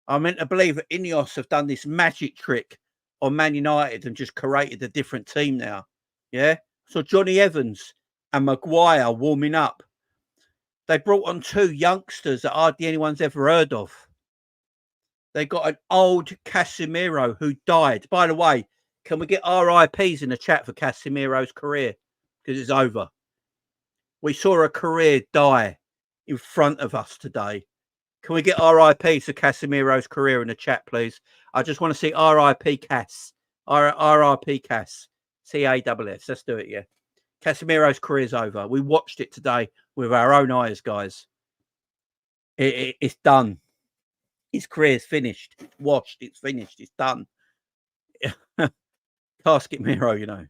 I'm meant to believe that Ineos have done this magic trick on Man United and just created a different team now. Yeah. So Johnny Evans and Maguire warming up. They brought on two youngsters that hardly anyone's ever heard of. They got an old Casemiro who died. By the way, can we get RIPs in the chat for Casemiro's career? Because it's over. We saw a career die in front of us today. Can we get RIPs to Casemiro's career in the chat, please? I just want to see RIP Cass. RIP Cass. CASS. Let's do it, yeah. Casemiro's career's over. We watched it today with our own eyes, guys. It's done. His career's finished. It's washed. It's finished. It's done. Casket Miro, you know.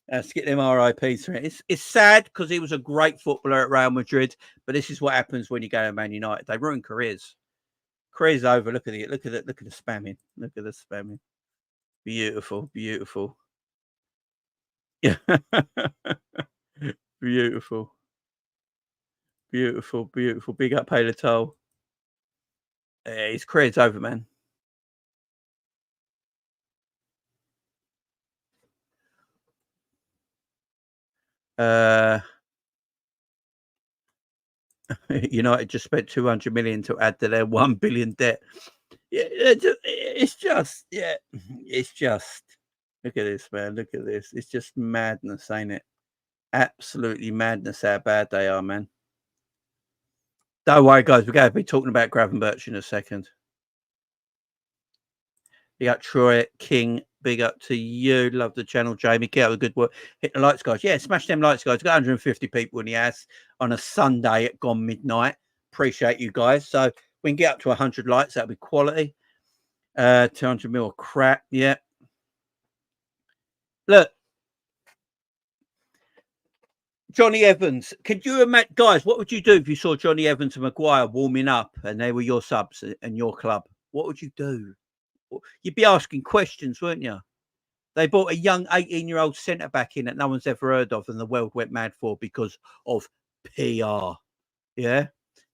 Let's get them RIPs for it. It's sad because he was a great footballer at Real Madrid, but this is what happens when you go to Man United. They ruin careers. Career's over. Look at it. Look at it. Look at the spamming. Look at the spamming. Beautiful. Beautiful. Yeah. Beautiful. Beautiful. Beautiful. Big up Paylatol. His career's over, man. United just spent 200 million to add to their 1 billion debt. Yeah, it's just look at this, man. Look at this. It's just madness, ain't it? Absolutely madness how bad they are, man. Don't worry, guys. We're going to be talking about Gravenberch in a second. Big up Troy King. Big up to you. Love the channel, Jamie. Get out the good work. Hit the lights, guys. Yeah, smash them lights, guys. Got 150 people in the house on a Sunday at gone midnight. Appreciate you guys. So we can get up to 100 lights. That'll be quality. 200 mil of crap. Yeah. Look. Johnny Evans. Could you imagine, guys, what would you do if you saw Johnny Evans and Maguire warming up and they were your subs and your club? What would you do? You'd be asking questions, weren't you? They brought a young 18-year-old centre-back in that no one's ever heard of and the world went mad for because of PR. Yeah?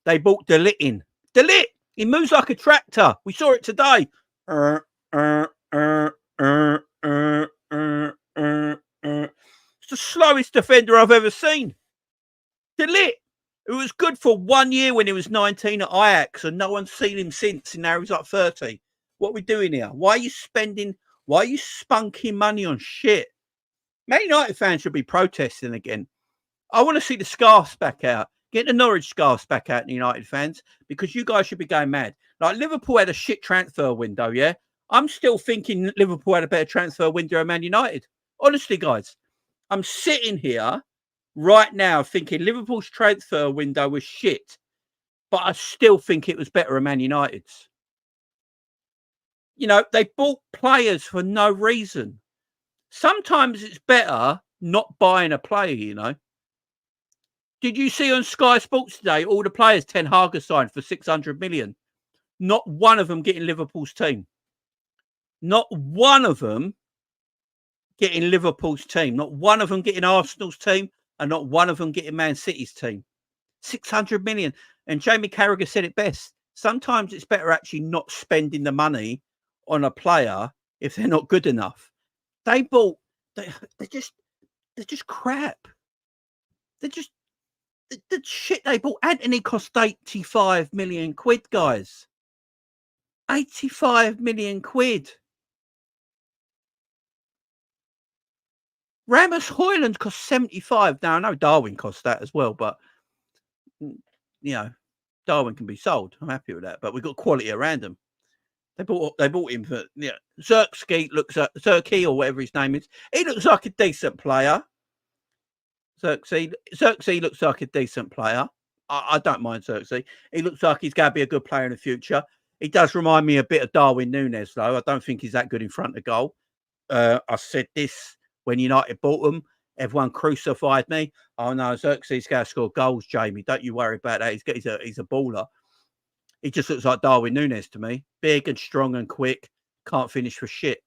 They brought De Ligt in. De Ligt! He moves like a tractor. We saw it today. It's the slowest defender I've ever seen. De Ligt! It was good for 1 year when he was 19 at Ajax and no one's seen him since, and now he's like 30. What are we doing here? Why are you spunking money on shit? Man United fans should be protesting again. I want to see the scarves back out. Get the Norwich scarves back out, the United fans, because you guys should be going mad. Like Liverpool had a shit transfer window, yeah? I'm still thinking Liverpool had a better transfer window than Man United. Honestly, guys, I'm sitting here right now thinking Liverpool's transfer window was shit. but I still think it was better than Man United's. You know, they bought players for no reason. Sometimes it's better not buying a player, you know. Did you see on Sky Sports today all the players Ten Hag signed for 600 million? Not one of them getting Liverpool's team. Not one of them getting Liverpool's team. Not one of them getting Arsenal's team, and not one of them getting Man City's team. 600 million. And Jamie Carragher said it best. Sometimes it's better actually not spending the money on a player if they're not good enough. They bought, they're just crap. They're just, the shit they bought. Anthony cost 85 million quid, guys. 85 million quid. Rasmus Højlund cost 75. Now, I know Darwin cost that as well, but, you know, Darwin can be sold. I'm happy with that. But we've got quality around them. They bought him for, yeah. Zirkzee or whatever his name is. He looks like a decent player. Zirkzee looks like a decent player. I don't mind Zirkzee. He looks like he's going to be a good player in the future. He does remind me a bit of Darwin Núñez, though. I don't think he's that good in front of goal. I said this when United bought him. Everyone crucified me. Oh, no, Zirkzee's going to score goals, Jamie. Don't you worry about that. He's a baller. He just looks like Darwin Núñez to me. Big and strong and quick. Can't finish for shit.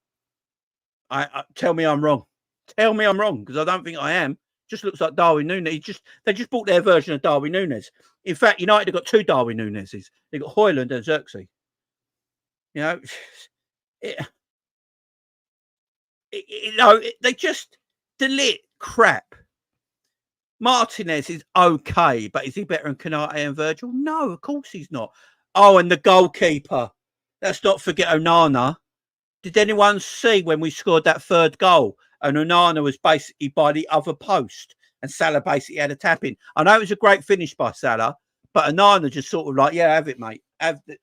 Tell me I'm wrong. Tell me I'm wrong, because I don't think I am. Just looks like Darwin Núñez. They just bought their version of Darwin Núñez. In fact, United have got two Darwin Núñezes. They've got Højlund and Zirkzee. You know, they just delete crap. Martinez is okay, but is he better than Konate and Virgil? No, of course he's not. Oh, and the goalkeeper. Let's not forget Onana. Did anyone see when we scored that third goal and Onana was basically by the other post and Salah basically had a tap in? I know it was a great finish by Salah, but Onana just sort of like, yeah, have it, mate.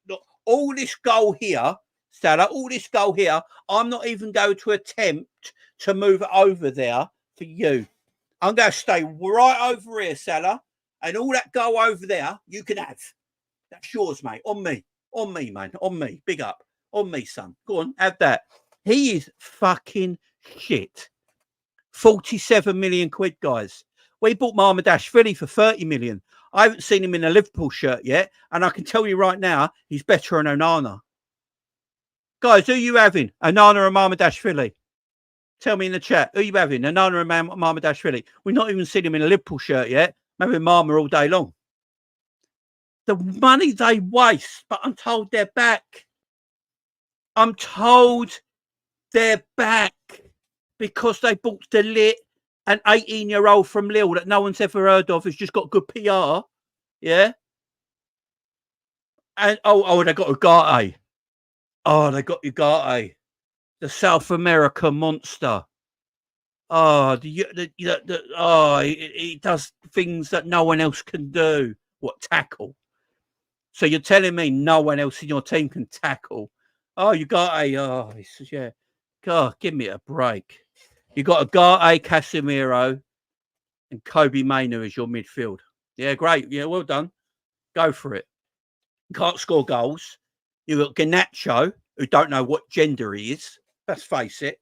Look, all this goal here, Salah, all this goal here, I'm not even going to attempt to move it over there for you. I'm going to stay right over here, Salah, and all that goal over there, you can have. That's yours, mate. On me, man. On me. Big up. On me, son. Go on, have that. He is fucking shit. 47 million quid, guys. We bought Mohamed Salah for 30 million. I haven't seen him in a Liverpool shirt yet, and I can tell you right now, he's better than Onana. Guys, who are you having? Onana or Mohamed Salah? Tell me in the chat. Who are you having? Onana or Mohamed Salah? We've not even seen him in a Liverpool shirt yet. Maybe Mama all day long. The money they waste, but I'm told they're back. I'm told they're back because they bought De Ligt, an 18-year-old from Lille that no one's ever heard of, who's just got good PR. Yeah. And they got Ugarte. Oh, they got Ugarte, the South American monster. Oh, he does things that no one else can do. What, tackle? So you're telling me no one else in your team can tackle? Oh, yeah. God, give me a break. You got Ugarte, Casemiro, and Kobe Mainoo as your midfield. Yeah, great. Yeah, well done. Go for it. Can't score goals. You got Garnacho, who don't know what gender he is. Let's face it.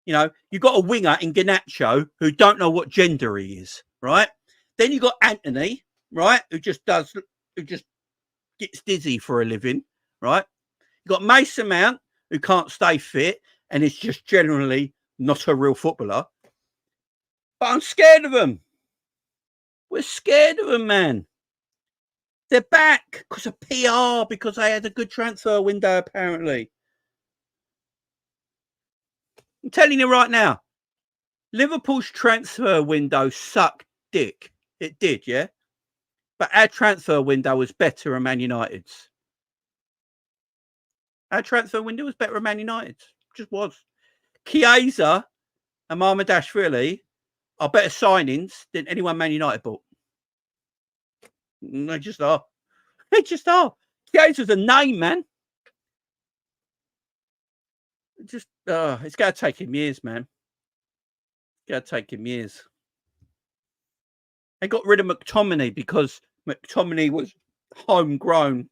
You know, you got a winger in Garnacho who don't know what gender he is, right? Then you got Anthony, right, who just gets dizzy for a living, right? You got Mason Mount, who can't stay fit and is just generally not a real footballer. But I'm scared of them. We're scared of them, man. They're back because of PR, because they had a good transfer window, apparently. I'm telling you right now, Liverpool's transfer window sucked dick. It did, yeah? But our transfer window was better than Man United's. Our transfer window was better than Man United's. It just was. Chiesa and Mohamed Salah are better signings than anyone Man United bought. They just are. They just are. Chiesa's a name, man. It's going to take him years, man. It's going to take him years. They got rid of McTominay because McTominay was homegrown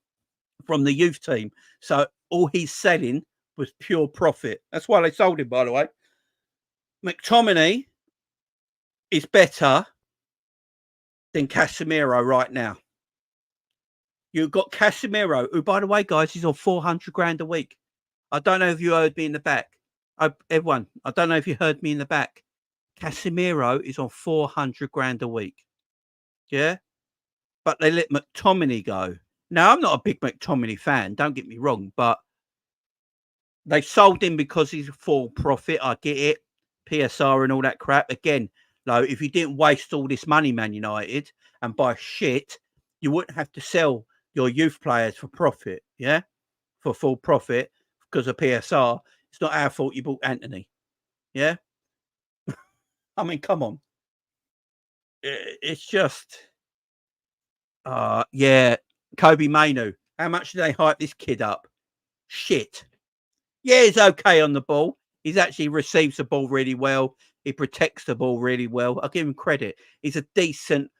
from the youth team. So all he's selling was pure profit. That's why they sold him, by the way. McTominay is better than Casemiro right now. You've got Casemiro, who, by the way, guys, is on 400 grand a week. I don't know if you heard me in the back. Everyone, I don't know if you heard me in the back. Casemiro is on 400 grand a week. Yeah? But they let McTominay go. Now, I'm not a big McTominay fan, don't get me wrong, but they sold him because he's for profit. I get it. PSR and all that crap. Again, though, if you didn't waste all this money, Man United, and buy shit, you wouldn't have to sell your youth players for profit, yeah? For full profit because of PSR. It's not our fault you bought Anthony, yeah? I mean, come on. It's just, yeah, Kobe Mainu. How much do they hype this kid up? Shit. Yeah, he's okay on the ball. He's actually receives the ball really well. He protects the ball really well. I'll give him credit. He's a decent,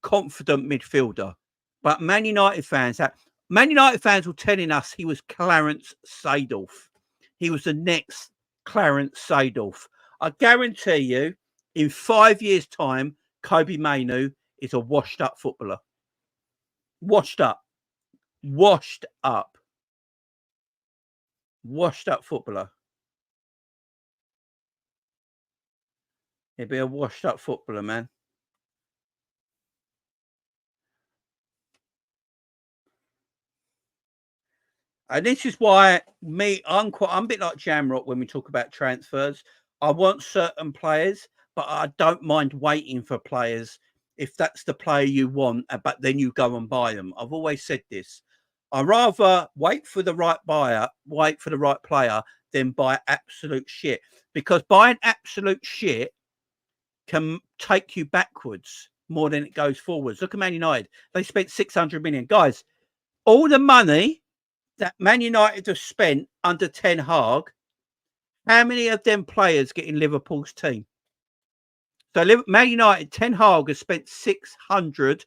confident midfielder. But Man United fans were telling us he was Clarence Seedorf. He was the next Clarence Seedorf. I guarantee you, in 5 years' time, Kobe Mainu is a washed-up footballer. Washed up footballer. He'd be a washed-up footballer, man. And this is why I'm a bit like Jamrock when we talk about transfers. I want certain players, but I don't mind waiting for players if that's the player you want, but then you go and buy them. I've always said this. I'd rather wait for the right buyer, wait for the right player, than buy absolute shit. Because buying absolute shit can take you backwards more than it goes forwards. Look at Man United. They spent 600 million. Guys, all the money that Man United have spent under Ten Hag, how many of them players get in Liverpool's team? So Man United, Ten Hag has spent £601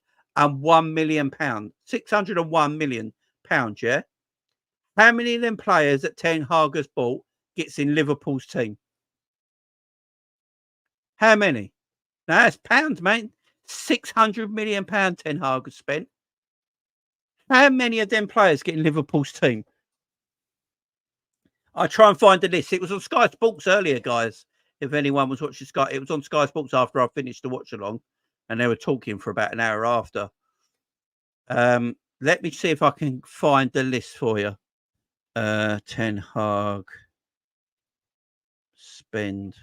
million. £601 million, yeah? How many of them players that Ten Hag has bought gets in Liverpool's team? How many? Now that's pounds, mate. £600 million Ten Hag has spent. How many of them players get in Liverpool's team? I try and find the list. It was on Sky Sports earlier, guys. If anyone was watching Sky, it was on Sky Sports after I finished the watch along, and they were talking for about an hour after. Let me see if I can find the list for you. Ten Hag spend.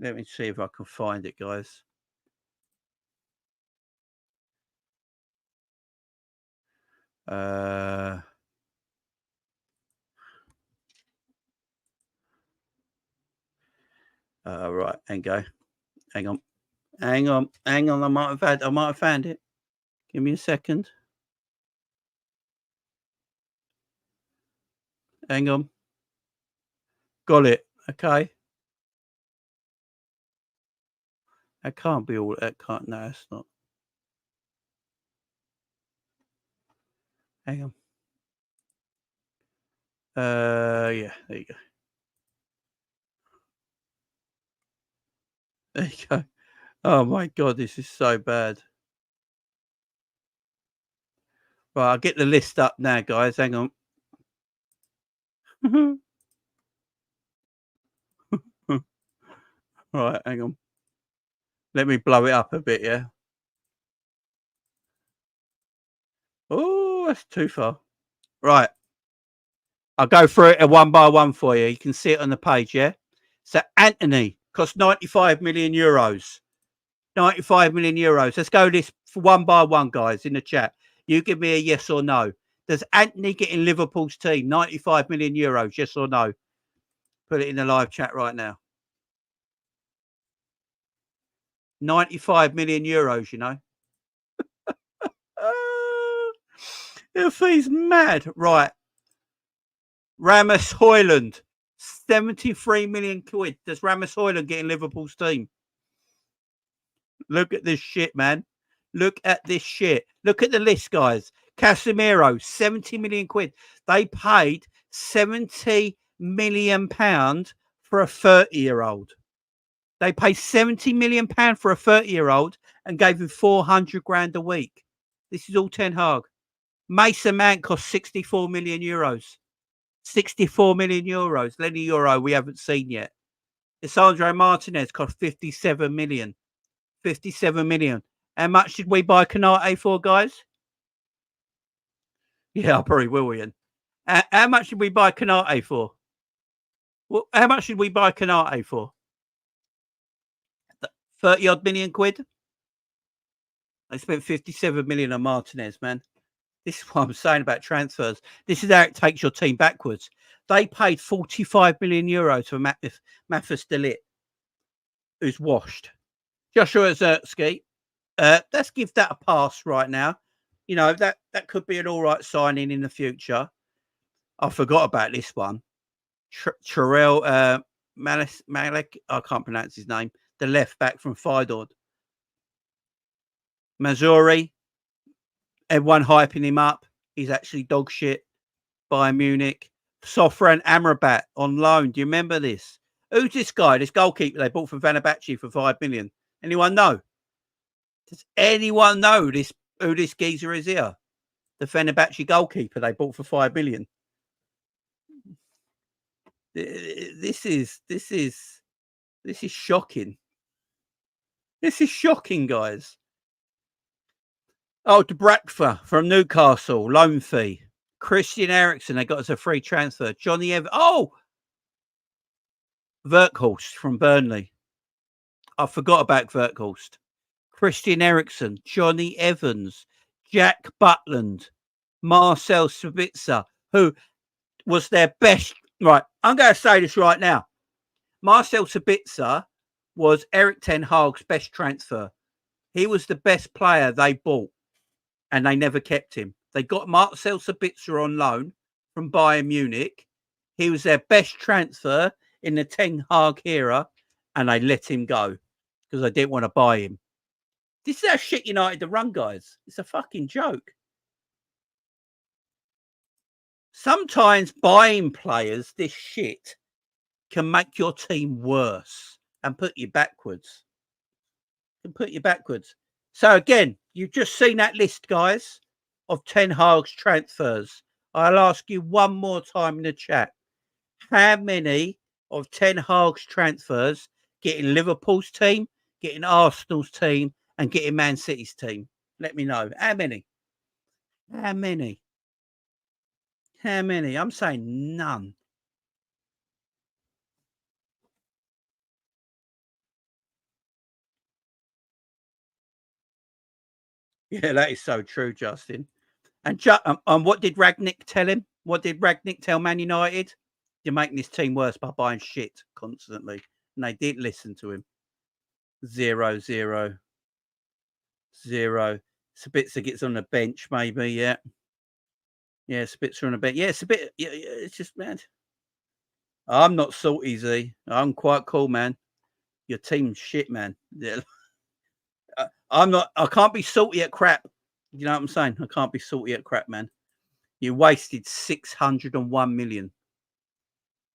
Let me see if I can find it, guys. Right, and go. Hang on. I might have found it. Give me a second. Hang on. Got it. Okay. That can't be all. That can't. No, it's not. Hang on. Yeah. There you go. There you go. Oh my God, this is so bad. Right, I'll get the list up now, guys. Hang on. Right, hang on. Let me blow it up a bit, yeah. Oh, that's too far. Right. I'll go through it one by one for you. You can see it on the page, yeah? So Anthony cost 95 million euros. 95 million euros. Let's go this one by one, guys, in the chat. You give me a yes or no. Does Anthony get in Liverpool's team? 95 million euros, yes or no? Put it in the live chat right now. 95 million euros, you know. If he's mad. Right. Rasmus Højlund, 73 million quid. Does Rasmus Højlund get in Liverpool's team? Look at this shit, man. Look at this shit. Look at the list, guys. Casemiro, 70 million quid. They paid 70 million pound for a 30-year-old. They paid 70 million pound for a 30-year-old and gave him 400 grand a week. This is all Ten Hag. Mason Mount cost 64 million euros. 64 million euros. Lenny Euro we haven't seen yet. Lisandro Martinez cost 57 million. 57 million. How much did we buy Konate for, guys? Yeah, I probably will, Ian. How much did we buy Konate for? Well, how much did we buy Konate for? 30 odd million quid. They spent 57 million on Martinez, man. This is what I'm saying about transfers. This is how it takes your team backwards. They paid 45 million euros for Mathis de Ligt, who's washed. Joshua Zertsky, let's give that a pass right now. You know, that could be an all right signing in the future. I forgot about this one. Terrell Malik, I can't pronounce his name. The left back from Feyenoord. Mazuri, everyone hyping him up. He's actually dog shit. Bayern Munich. Sofran Amrabat on loan. Do you remember this? Who's this guy? This goalkeeper they bought from Fenerbahce for 5 million. Anyone know? Does anyone know who this geezer is here? The Fenerbahce goalkeeper they bought for 5 million. This is shocking. This is shocking, guys. Oh, Debrakfa from Newcastle, loan fee. Christian Eriksen, they got as a free transfer. Johnny Evans. Oh, Verkhorst from Burnley. I forgot about Verkhorst. Christian Eriksen, Johnny Evans, Jack Butland, Marcel Sabitzer, who was their best. Right, I'm going to say this right now. Marcel Sabitzer was Erik ten Hag's best transfer. He was the best player they bought, and they never kept him. They got Marcel Sabitzer on loan from Bayern Munich. He was their best transfer in the Ten Hag era, and they let him go because they didn't want to buy him. This is how shit United to run, guys. It's a fucking joke. Sometimes buying players this shit can make your team worse and put you backwards. So again, you've just seen that list, guys, of Ten Hag's transfers. I'll ask you one more time in the chat. How many of Ten Hag's transfers get in Liverpool's team, get in Arsenal's team, and get in Man City's team? Let me know. How many? I'm saying none. Yeah, that is so true, Justin. And what did Ragnick tell him? What did Ragnick tell Man United? You're making this team worse by buying shit constantly. And they didn't listen to him. 0-0. Sabitzer gets on the bench, maybe, yeah. Yeah, Spitzer on the bench. Yeah, it's a bit, yeah, it's just mad. I'm not salty, Z. I'm quite cool, man. Your team's shit, man. Yeah. I can't be salty at crap. You know what I'm saying? I can't be salty at crap, man. You wasted 601 million.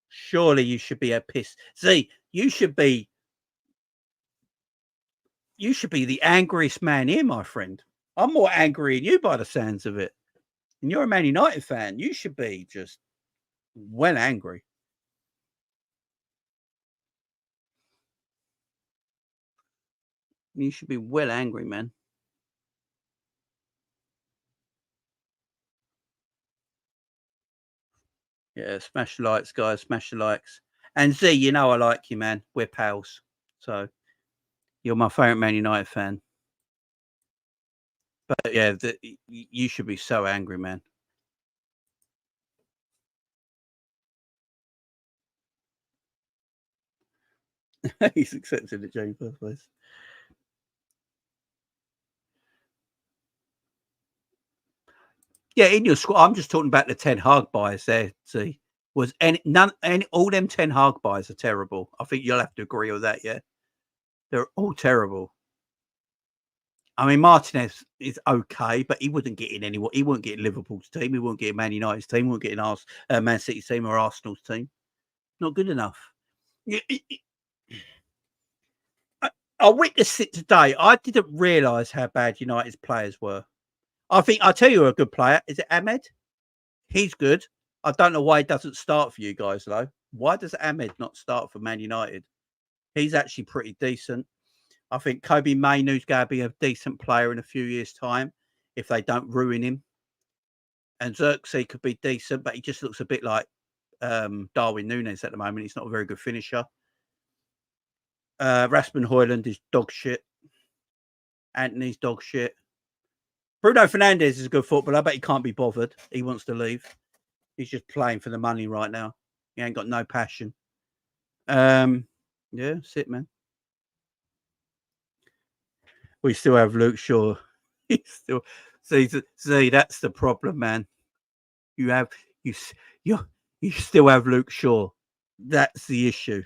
Surely you should be a piss. See, you should be the angriest man here, my friend. I'm more angry than you by the sounds of it. And you're a Man United fan. You should be just well angry. You should be well angry, man. Yeah, smash the likes, guys. Smash the likes. And Z, you know I like you, man. We're pals. So you're my favourite Man United fan. But yeah, you should be so angry, man. He's accepted it, James, first place. Yeah, in your squad, I'm just talking about the Ten Hag buys there. See, all them Ten Hag buys are terrible. I think you'll have to agree with that. Yeah, they're all terrible. I mean, Martinez is okay, but he wouldn't get in anywhere. He wouldn't get in Liverpool's team. He wouldn't get in Man United's team. He wouldn't get in Man City's team or Arsenal's team. Not good enough. I witnessed it today. I didn't realise how bad United's players were. I'll tell you a good player. Is it Ahmed? He's good. I don't know why he doesn't start for you guys, though. Why does Ahmed not start for Man United? He's actually pretty decent. I think Kobe Mainoo's going to be a decent player in a few years' time if they don't ruin him. And Xerxes could be decent, but he just looks a bit like Darwin Núñez at the moment. He's not a very good finisher. Rasmus Højlund is dog shit. Anthony's dog shit. Bruno Fernandes is a good footballer, but he can't be bothered. He wants to leave. He's just playing for the money right now. He ain't got no passion. Yeah, that's it, man. We still have Luke Shaw. He's still see. That's the problem, man. You still have Luke Shaw. That's the issue.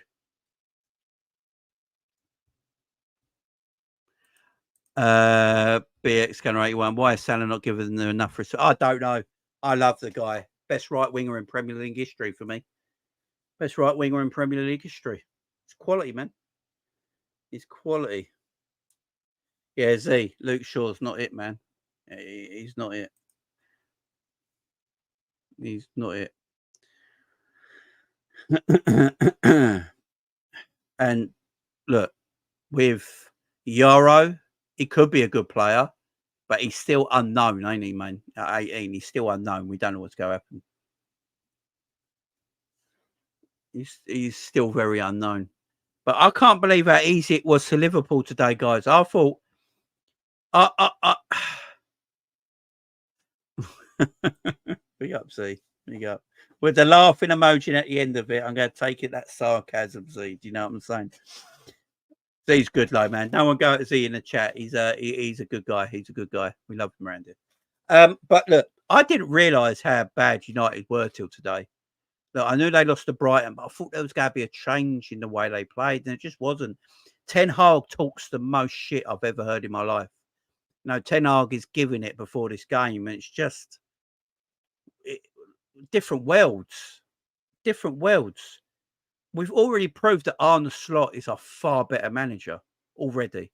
BX Gunner 81. Why is Salah not giving them enough respect? I don't know. I love the guy. Best right winger in Premier League history for me. Best right winger in Premier League history. It's quality, man. It's quality. Yeah, Z. Luke Shaw's not it, man. He's not it. He's not it. And look, with Euro, he could be a good player, but he's still unknown, ain't he, man? At 18, he's still unknown. We don't know what's going to happen. He's still very unknown. But I can't believe how easy it was to Liverpool today, guys. I thought, big up, Z. Big up. With the laughing emoji at the end of it, I'm going to take it that sarcasm, Z. Do you know what I'm saying? Z's good, though, man. No one go at Z in the chat. He's a good guy. He's a good guy. We love him around here. But look, I didn't realise how bad United were till today. Look, I knew they lost to Brighton, but I thought there was going to be a change in the way they played, and it just wasn't. Ten Hag talks the most shit I've ever heard in my life. No, Ten Hag is giving it before this game, and it's just different worlds. Different worlds. We've already proved that Arne Slot is a far better manager already.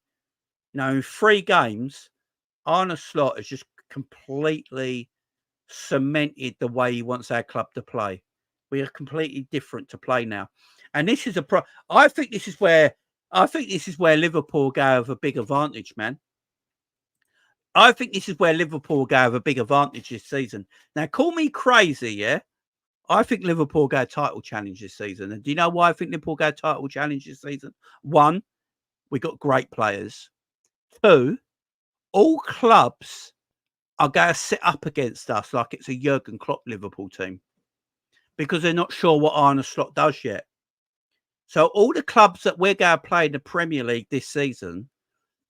In 3 games, Arne Slot has just completely cemented the way he wants our club to play. We are completely different to play now. And this is I think this is where Liverpool go have a big advantage, man. I think this is where Liverpool go have a big advantage this season. Now, call me crazy, yeah? I think Liverpool go title challenge this season. And do you know why I think Liverpool go title challenge this season? 1, we got great players. 2, all clubs are going to sit up against us like it's a Jurgen Klopp Liverpool team because they're not sure what Arne Slot does yet. So all the clubs that we're going to play in the Premier League this season,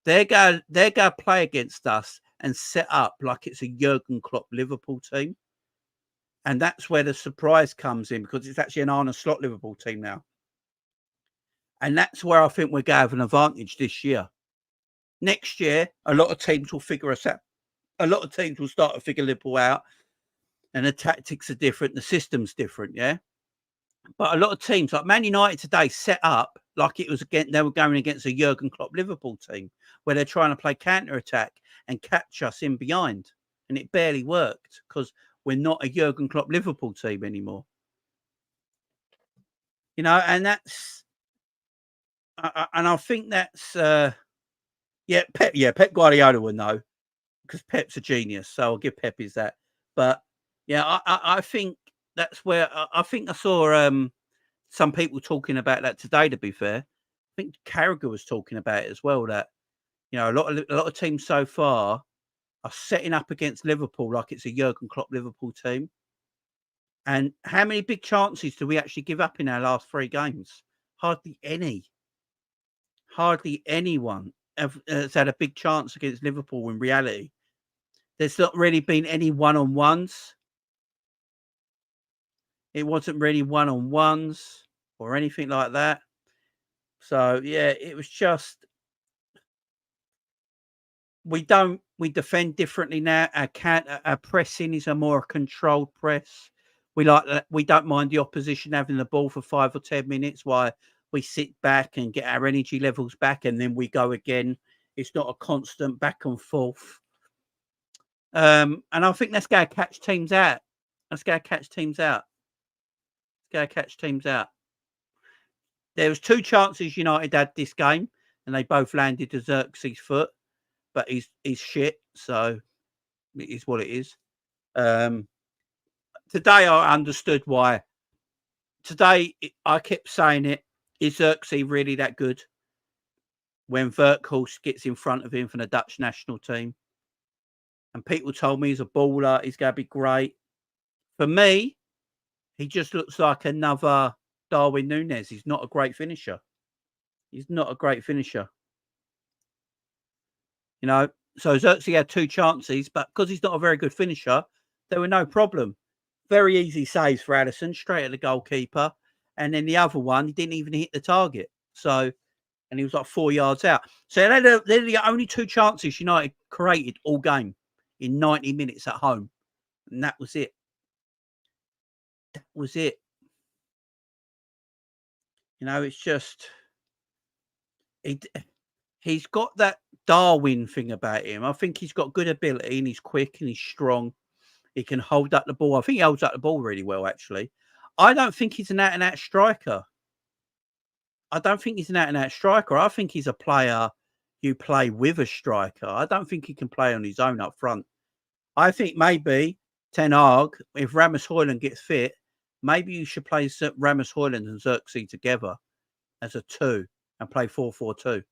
they're going to play against us and set up like it's a Jurgen Klopp Liverpool team. And that's where the surprise comes in because it's actually an Arne Slot Liverpool team now. And that's where I think we're going to have an advantage this year. Next year, a lot of teams will figure us out. A lot of teams will start to figure Liverpool out. And the tactics are different. The system's different, yeah? But a lot of teams, like Man United today, set up like it was they were going against a Jurgen Klopp Liverpool team where they're trying to play counter-attack and catch us in behind. And it barely worked because we're not a Jurgen Klopp Liverpool team anymore. And that's... and I think that's... Pep Guardiola will know because Pep's a genius. So I'll give Pep his that. But, yeah, I think that's where I think I saw some people talking about that today, to be fair. I think Carragher was talking about it as well, that, a lot of teams so far are setting up against Liverpool like it's a Jurgen Klopp Liverpool team. And how many big chances do we actually give up in our last 3 games? Hardly any. Hardly anyone has had a big chance against Liverpool in reality. There's not really been any one-on-ones. It wasn't really one-on-ones or anything like that. So, yeah, it was just... We defend differently now. Our pressing is a more controlled press. We like that. We don't mind the opposition having the ball for 5 or 10 minutes while we sit back and get our energy levels back, and then we go again. It's not a constant back and forth. And I think that's going to catch teams out. That's going to catch teams out. It's going to catch teams out. There was 2 chances United had this game, and they both landed to Xerxes' foot. But he's shit, so it is what it is. Today I understood why. Today I kept saying it. Is Xerxes really that good? When Verkhorst gets in front of him for the Dutch national team, and people told me he's a baller, he's going to be great. For me, he just looks like another Darwin Núñez. He's not a great finisher. He's not a great finisher. So Xerxes had 2 chances, but because he's not a very good finisher, there were no problem. Very easy saves for Alisson, straight at the goalkeeper. And then the other one, he didn't even hit the target. So, and he was like 4 yards out. So they're the only 2 chances United created all game in 90 minutes at home. And that was it. That was it. It's just... He's got that Darwin thing about him. I think he's got good ability and he's quick and he's strong. He can hold up the ball. I think he holds up the ball really well, actually. I don't think he's an out-and-out striker. I think he's a player you play with a striker. I don't think he can play on his own up front. I think maybe Ten Hag, if Rasmus Højlund gets fit, maybe you should play Rasmus Højlund and Xerxes together as a 2 and play 4-4-2.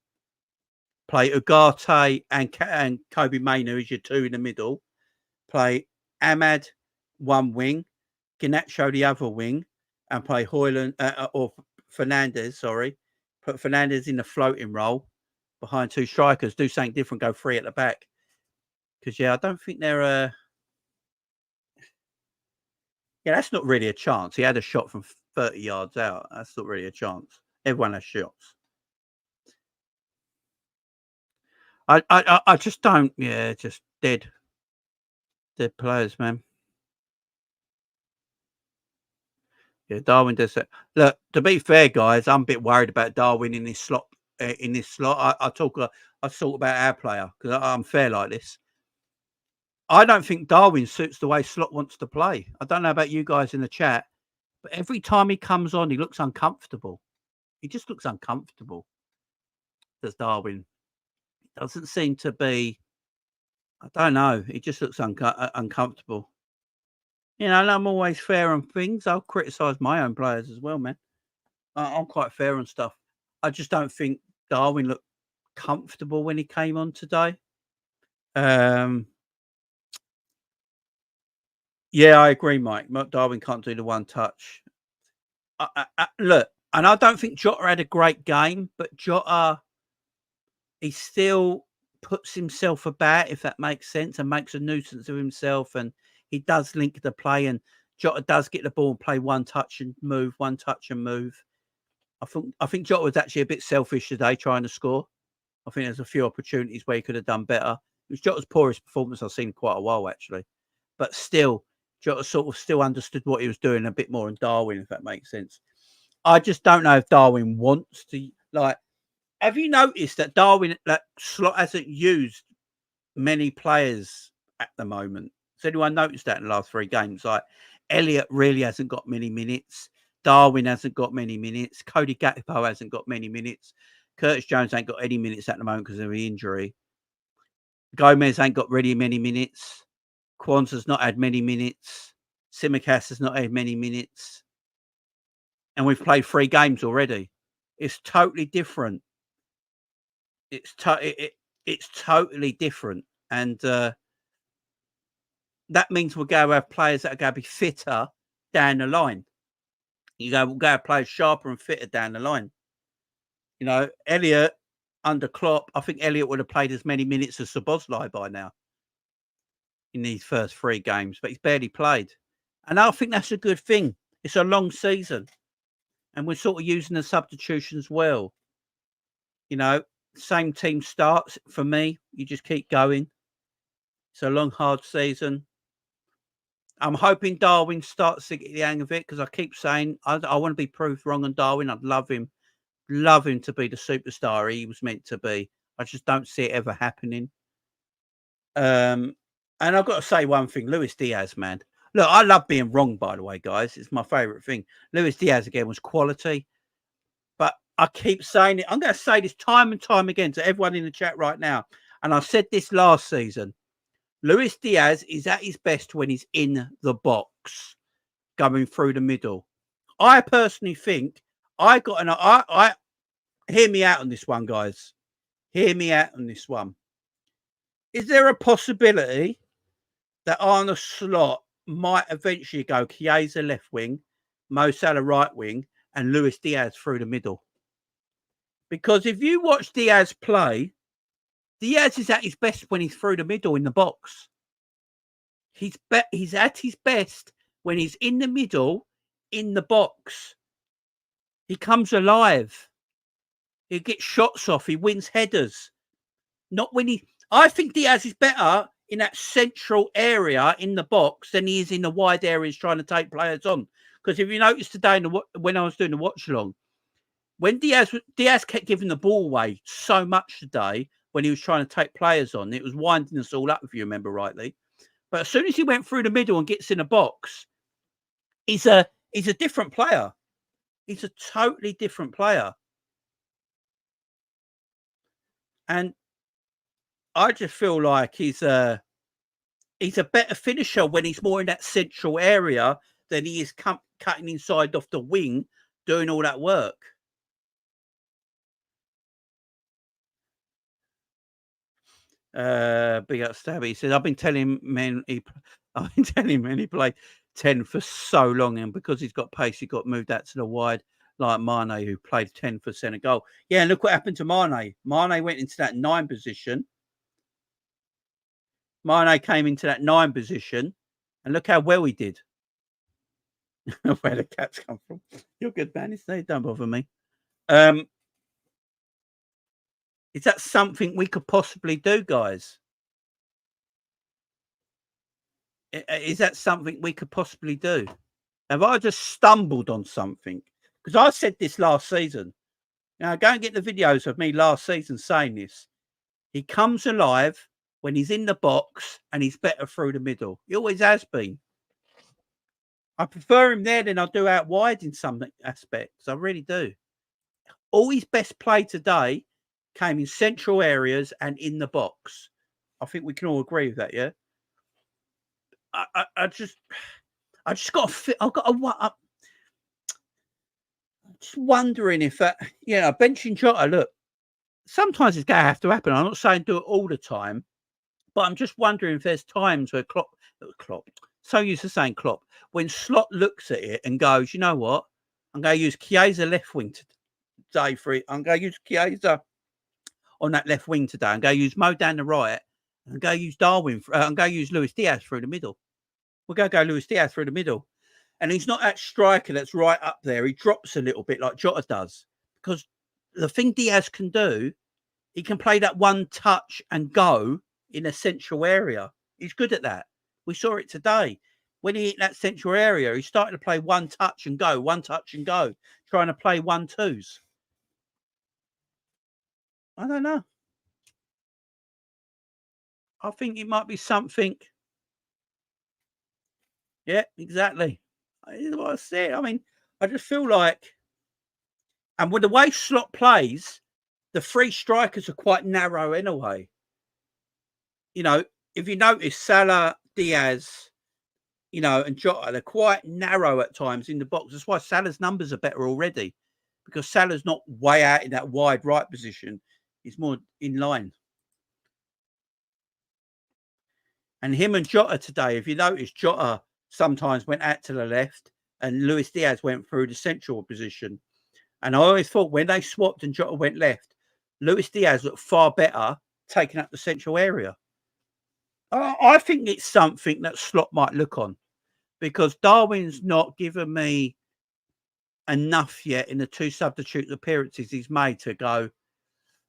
Play Ugarte and Kobe Mainoo as your 2 in the middle. Play Ahmad one wing, Garnacho the other wing, and play Højlund or Fernandes. Sorry, put Fernandes in the floating role behind 2 strikers. Do something different. Go 3 at the back. Because I don't think they're. That's not really a chance. He had a shot from 30 yards out. That's not really a chance. Everyone has shots. I just don't. Yeah, just dead players, man. Yeah, Darwin does that. Look, to be fair, guys, I'm a bit worried about Darwin in this slot. I talk about our player because I'm fair like this. I don't think Darwin suits the way Slot wants to play. I don't know about you guys in the chat, but every time he comes on, he looks uncomfortable. He just looks uncomfortable. Does Darwin? It doesn't seem to be. I don't know. He just looks uncomfortable. And I'm always fair on things. I'll criticise my own players as well, man. I'm quite fair on stuff. I just don't think Darwin looked comfortable when he came on today. Yeah, I agree, Mike. Darwin can't do the one touch. Look, and I don't think Jota had a great game, but Jota, he still puts himself about, if that makes sense, and makes a nuisance of himself. And he does link the play, and Jota does get the ball and play one touch and move. I think Jota was actually a bit selfish today trying to score. I think there's a few opportunities where he could have done better. It was Jota's poorest performance I've seen in quite a while, actually. But still, Jota sort of still understood what he was doing a bit more than Darwin, if that makes sense. I just don't know if Darwin wants to, like, have you noticed that Slot hasn't used many players at the moment? Has anyone noticed that in the last 3 games? Like, Elliott really hasn't got many minutes. Darwin hasn't got many minutes. Cody Gakpo hasn't got many minutes. Curtis Jones ain't got any minutes at the moment because of the injury. Gomez ain't got really many minutes. Kwanzaa's not had many minutes. Tsimikas has not had many minutes. And we've played 3 games already. It's totally different. It's totally different. And that means we're going to have players that are going to be fitter down the line. We'll go have players sharper and fitter down the line. Elliott under Klopp, I think Elliott would have played as many minutes as Szoboszlai by now in these first 3 games, but he's barely played. And I think that's a good thing. It's a long season. And we're sort of using the substitutions well. same team starts for me. You just keep going. It's a long, hard season. I'm hoping Darwin starts to get the hang of it because I keep saying I want to be proved wrong on Darwin. I'd love him to be the superstar he was meant to be. I just don't see it ever happening. And I've got to say one thing, Luis Diaz, man. Look, I love being wrong, by the way, guys. It's my favourite thing. Luis Diaz, again, was quality. But I keep saying it. I'm going to say this time and time again to everyone in the chat right now. And I said this last season. Luis Diaz is at his best when he's in the box, going through the middle. I personally think I hear me out on this one, guys. Hear me out on this one. Is there a possibility that Arne Slot might eventually go Chiesa left wing, Mo Salah right wing, and Luis Diaz through the middle? Because if you watch Diaz play, Diaz is at his best when he's through the middle in the box. He's at his best when he's in the middle in the box. He comes alive. He gets shots off. He wins headers. Not when I think Diaz is better in that central area in the box than he is in the wide areas trying to take players on. Because if you notice today when I was doing the watch along, when Diaz kept giving the ball away so much today when he was trying to take players on, it was winding us all up, if you remember rightly. But as soon as he went through the middle and gets in a box, he's a different player. He's a totally different player. And I just feel like he's a better finisher when he's more in that central area than he is cutting inside off the wing, doing all that work. Big up Stabby. He says, I've been telling men he played 10 for so long, and because he's got pace, he got moved out to the wide, like Mane, who played 10 for Senegal. Yeah, and look what happened to Mane. Mane went into that 9 position. Mane came into that 9 position, and look how well he did. Where the cats come from. You're good, man. Don't bother me. Is that something we could possibly do, guys? Is that something we could possibly do? Have I just stumbled on something? Because I said this last season. Now, go and get the videos of me last season saying this. He comes alive when he's in the box and he's better through the middle. He always has been. I prefer him there than I do out wide in some aspects. I really do. All his best play today came in central areas and in the box. I think we can all agree with that, yeah? I just got to. I'm just wondering if that, benching Jota. Look, sometimes it's going to have to happen. I'm not saying do it all the time, but I'm just wondering if there's times where Klopp. So used to saying Klopp, when Slot looks at it and goes, you know what, I'm going to use Chiesa left wing today for it. I'm going to use Chiesa on that left wing today. I'm going to use Mo down the right. I'm going to use Darwin. I'm going to use Luis Diaz through the middle. We're going to go Luis Diaz through the middle. And he's not that striker that's right up there. He drops a little bit like Jota does. Because the thing Diaz can do, he can play that one touch and go in a central area. He's good at that. We saw it today. When he hit that central area, he started to play one touch and go, trying to play 1-2s. I don't know. I think it might be something. Yeah, exactly. That's what I said. I mean, I just feel like, and with the way Slot plays, the 3 strikers are quite narrow anyway. If you notice Salah, Diaz, and Jota, they're quite narrow at times in the box. That's why Salah's numbers are better already, because Salah's not way out in that wide right position. He's more in line. And him and Jota today, if you notice, Jota sometimes went out to the left and Luis Diaz went through the central position. And I always thought when they swapped and Jota went left, Luis Diaz looked far better taking up the central area. I think it's something that Slot might look on, because Darwin's not given me enough yet in the 2 substitute appearances he's made to go,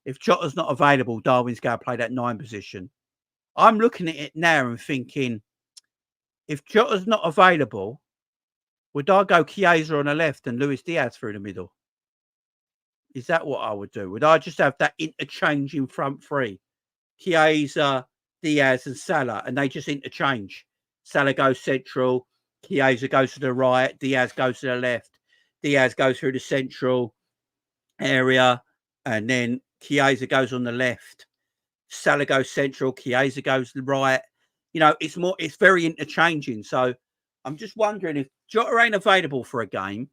If Jota's not available, Darwin's going to play that 9 position. I'm looking at it now and thinking, if Jota's not available, would I go Chiesa on the left and Luis Diaz through the middle? Is that what I would do? Would I just have that interchange in front three? Chiesa, Diaz and Salah, and they just interchange. Salah goes central, Chiesa goes to the right, Diaz goes to the left, Diaz goes through the central area, and then Chiesa goes on the left. Salah goes central, Chiesa goes to the right. You know, it's very interchanging. So I'm just wondering if Jota ain't available for a game.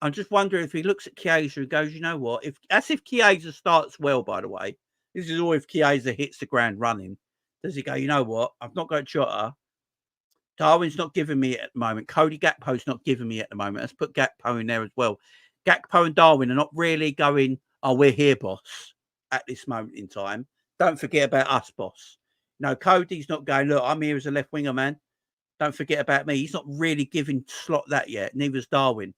I'm just wondering if he looks at Chiesa and goes, you know what? If Chiesa starts well, by the way, this is all if Chiesa hits the ground running. Does he go, you know what? I've not got Jota. Darwin's not giving me it at the moment. Cody Gakpo's not giving me it at the moment. Let's put Gakpo in there as well. Gakpo and Darwin are not really going, oh, we're here, boss, at this moment in time. Don't forget about us, boss. No, Cody's not going, look, I'm here as a left winger, man. Don't forget about me. He's not really giving Slot that yet. Neither's Darwin.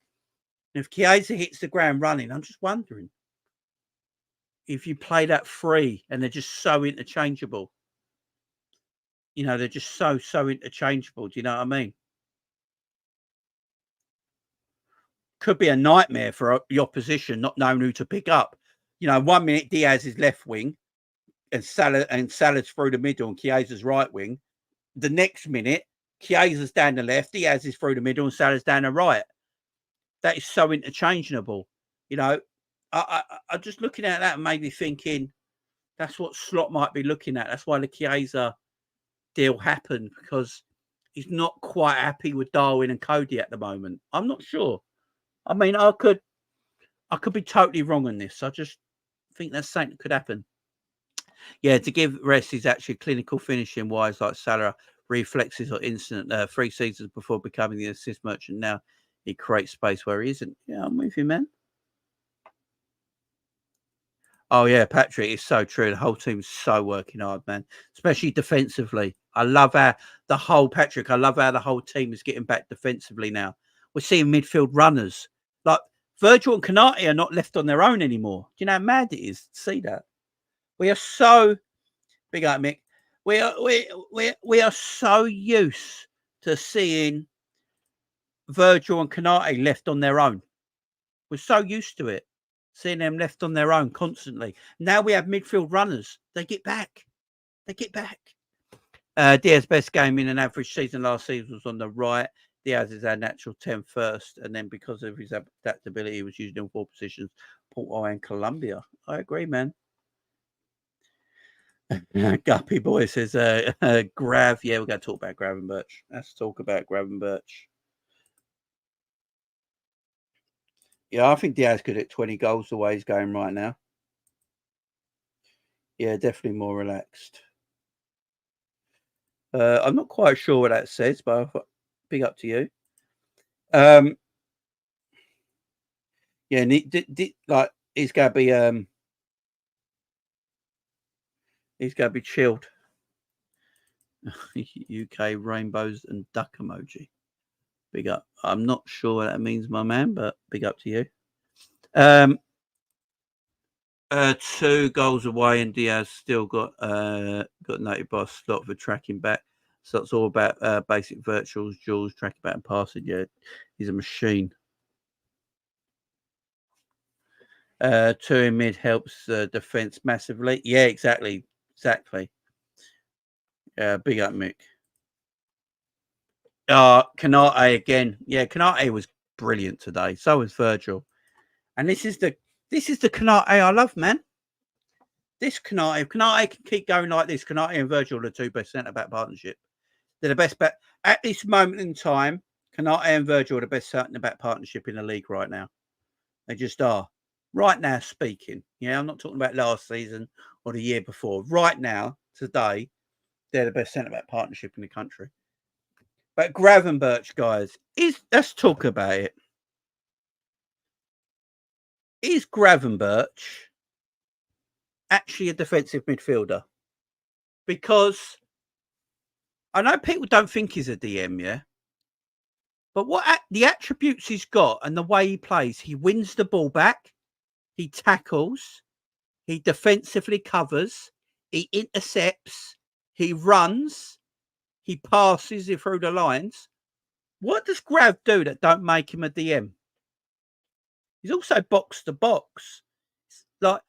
And if Chiesa hits the ground running, I'm just wondering if you play that free and they're just so interchangeable. You know, they're just so interchangeable. Do you know what I mean? Could be a nightmare for the opposition not knowing who to pick up. You know, 1 minute Diaz is left wing and Salah's through the middle and Chiesa's right wing. The next minute, Chiesa's down the left, Diaz is through the middle and Salah's down the right. That is so interchangeable. You know, I'm just looking at that and maybe thinking that's what Slot might be looking at. That's why the Chiesa deal happened, because he's not quite happy with Darwin and Cody at the moment. I'm not sure. I mean, I could be totally wrong on this. I just think that's something that could happen. Yeah, to give rest is actually clinical finishing wise, like Salah reflexes or instant 3 seasons before becoming the assist merchant. Now he creates space where he isn't. Yeah, I'm with you, man. Oh yeah, Patrick, it's so true. The whole team's so working hard, man, especially defensively. I love how the whole team is getting back defensively now. We're seeing midfield runners. Like Virgil and Konate are not left on their own anymore. Do you know how mad it is to see that? We are so big up, Mick. We are so used to seeing Virgil and Konate left on their own. We're so used to it, seeing them left on their own constantly. Now we have midfield runners. They get back. Diaz's best game in an average season last season was on the right. Diaz is our natural 10 first, and then because of his adaptability, he was used in 4 positions, Porto and Colombia. I agree, man. Guppy boy says, Grav. Yeah, we're going to talk about Gravenberch. Let's talk about Gravenberch. Yeah, I think Diaz could hit 20 goals the way he's going right now. Yeah, definitely more relaxed. I'm not quite sure what that says, but big up to you. Yeah, like he's gonna be chilled. UK rainbows and duck emoji. Big up. I'm not sure what that means, my man, but big up to you. 2 goals away, and Diaz still got noted by Slot for tracking back. So it's all about basic virtuals, duels, tracking back and passing. Yeah, he's a machine. 2 in mid helps defense massively. Yeah, exactly. Big up, Mick. Konate again. Yeah, Konate was brilliant today. So was Virgil. And this is the Konate I love, man. This Konate, if Konate can keep going like this, Konate and Virgil are the 2 best centre-back partnership. They're the best bet at this moment in time. Konate and Virgil are the best centre-back partnership in the league right now. They just are. Right now, speaking. Yeah, I'm not talking about last season or the year before. Right now, today, they're the best centre-back partnership in the country. But Gravenberch, guys, let's talk about it. Is Gravenberch actually a defensive midfielder? Because I know people don't think he's a DM, yeah? But what the attributes he's got and the way he plays, he wins the ball back, he tackles, He defensively covers, he intercepts, he runs, he passes it through the lines. What does Grav do that don't make him a DM? He's also box to box. Like,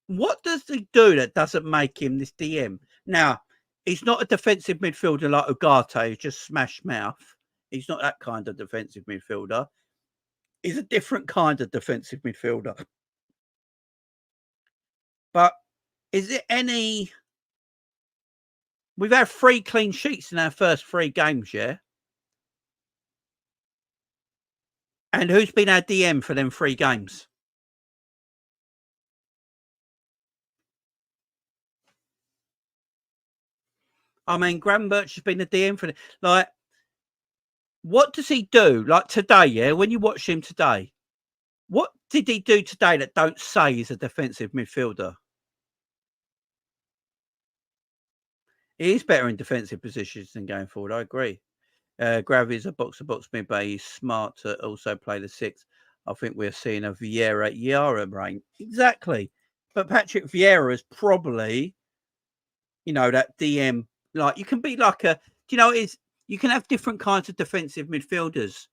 what does he do that doesn't make him this DM? Now, he's not a defensive midfielder like Ugarte, who's just smash mouth. He's not that kind of defensive midfielder. He's a different kind of defensive midfielder. But is it any... We've had 3 clean sheets in our first 3 games, yeah? And who's been our DM for them 3 games? I mean, Gravenberch has been the DM for them. Like, what does he do? Like today, yeah? When you watch him today, what did he do today that don't say he's a defensive midfielder? He is better in defensive positions than going forward. I agree. Grav is a box-to-box mid, but he's smart to also play the 6. I think we're seeing a Vieira Yara brain. Exactly. But Patrick Vieira is probably, you know, that DM. Like, you can be like a, do you know, you can have different kinds of defensive midfielders.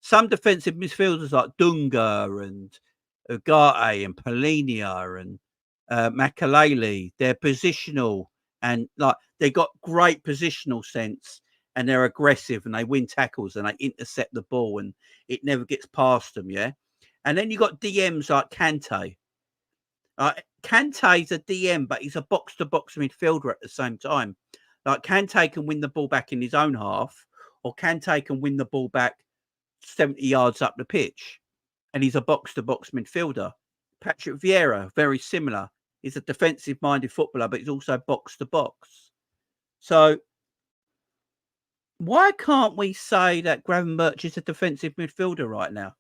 Some defensive midfielders like Dunga and Ugarte and Polinia and Makalele, they're positional and like they got great positional sense and they're aggressive and they win tackles and they intercept the ball and it never gets past them, yeah. And then you got DMs like Kante. Kante's a DM, but he's a box-to-box midfielder at the same time. Like Kante can win the ball back in his own half, or Kante can win the ball back 70 yards up the pitch, and he's a box-to-box midfielder. Patrick Vieira, very similar. He's a defensive-minded footballer, but he's also box-to-box. So why can't we say that Gravenberch is a defensive midfielder right now?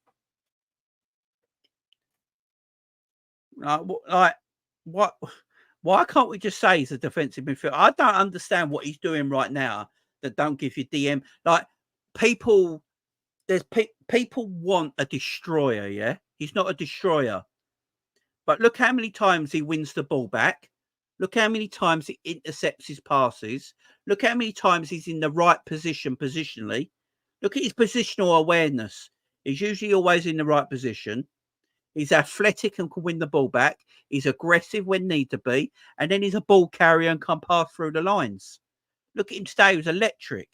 Like what? Why can't we just say he's a defensive midfielder? I don't understand what he's doing right now that don't give you DM. Like people, people want a destroyer. Yeah, he's not a destroyer. But look how many times he wins the ball back. Look how many times he intercepts his passes. Look how many times he's in the right position positionally. Look at his positional awareness. He's usually always in the right position. He's athletic and can win the ball back. He's aggressive when need to be. And then he's a ball carrier and can pass through the lines. Look at him today. He was electric.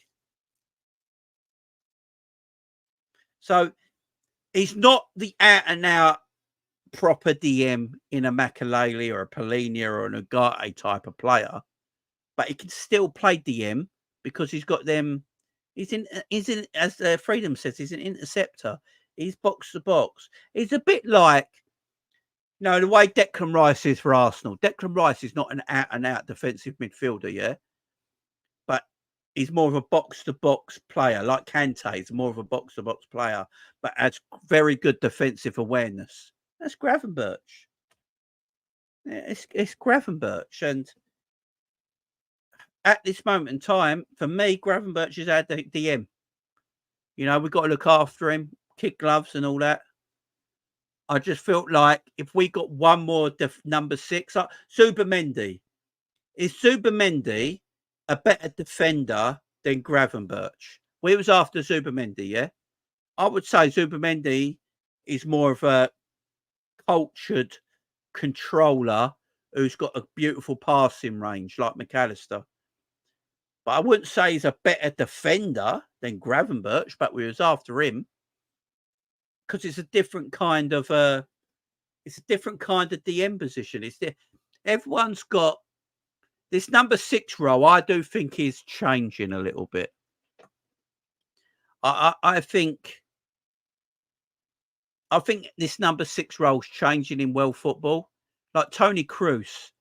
So he's not the out-and-out proper DM in a Makalele or a Polinia or an Ugarte type of player. But he can still play DM because he's got them. He's in, as Freedom says, he's an interceptor. He's box to box. He's a bit like, you know, the way Declan Rice is for Arsenal. Declan Rice is not an out-and-out defensive midfielder, yeah? But he's more of a box-to-box player, like Kante. He's more of a box-to-box player, but has very good defensive awareness. That's Gravenberch. Yeah, it's Gravenberch. And at this moment in time, for me, Gravenberch is our DM. You know, we've got to look after him, kid gloves and all that. I just felt like if we got one more number 6, Zubimendi. Is Zubimendi a better defender than Gravenberch? We was after Zubimendi, yeah? I would say Zubimendi is more of a cultured controller who's got a beautiful passing range like McAllister. But I wouldn't say he's a better defender than Gravenberch, but we was after him. Because it's a different kind of DM position. Everyone's got this number 6 role. I do think is changing a little bit. I think this number 6 role is changing in world football. Like Tony Kroos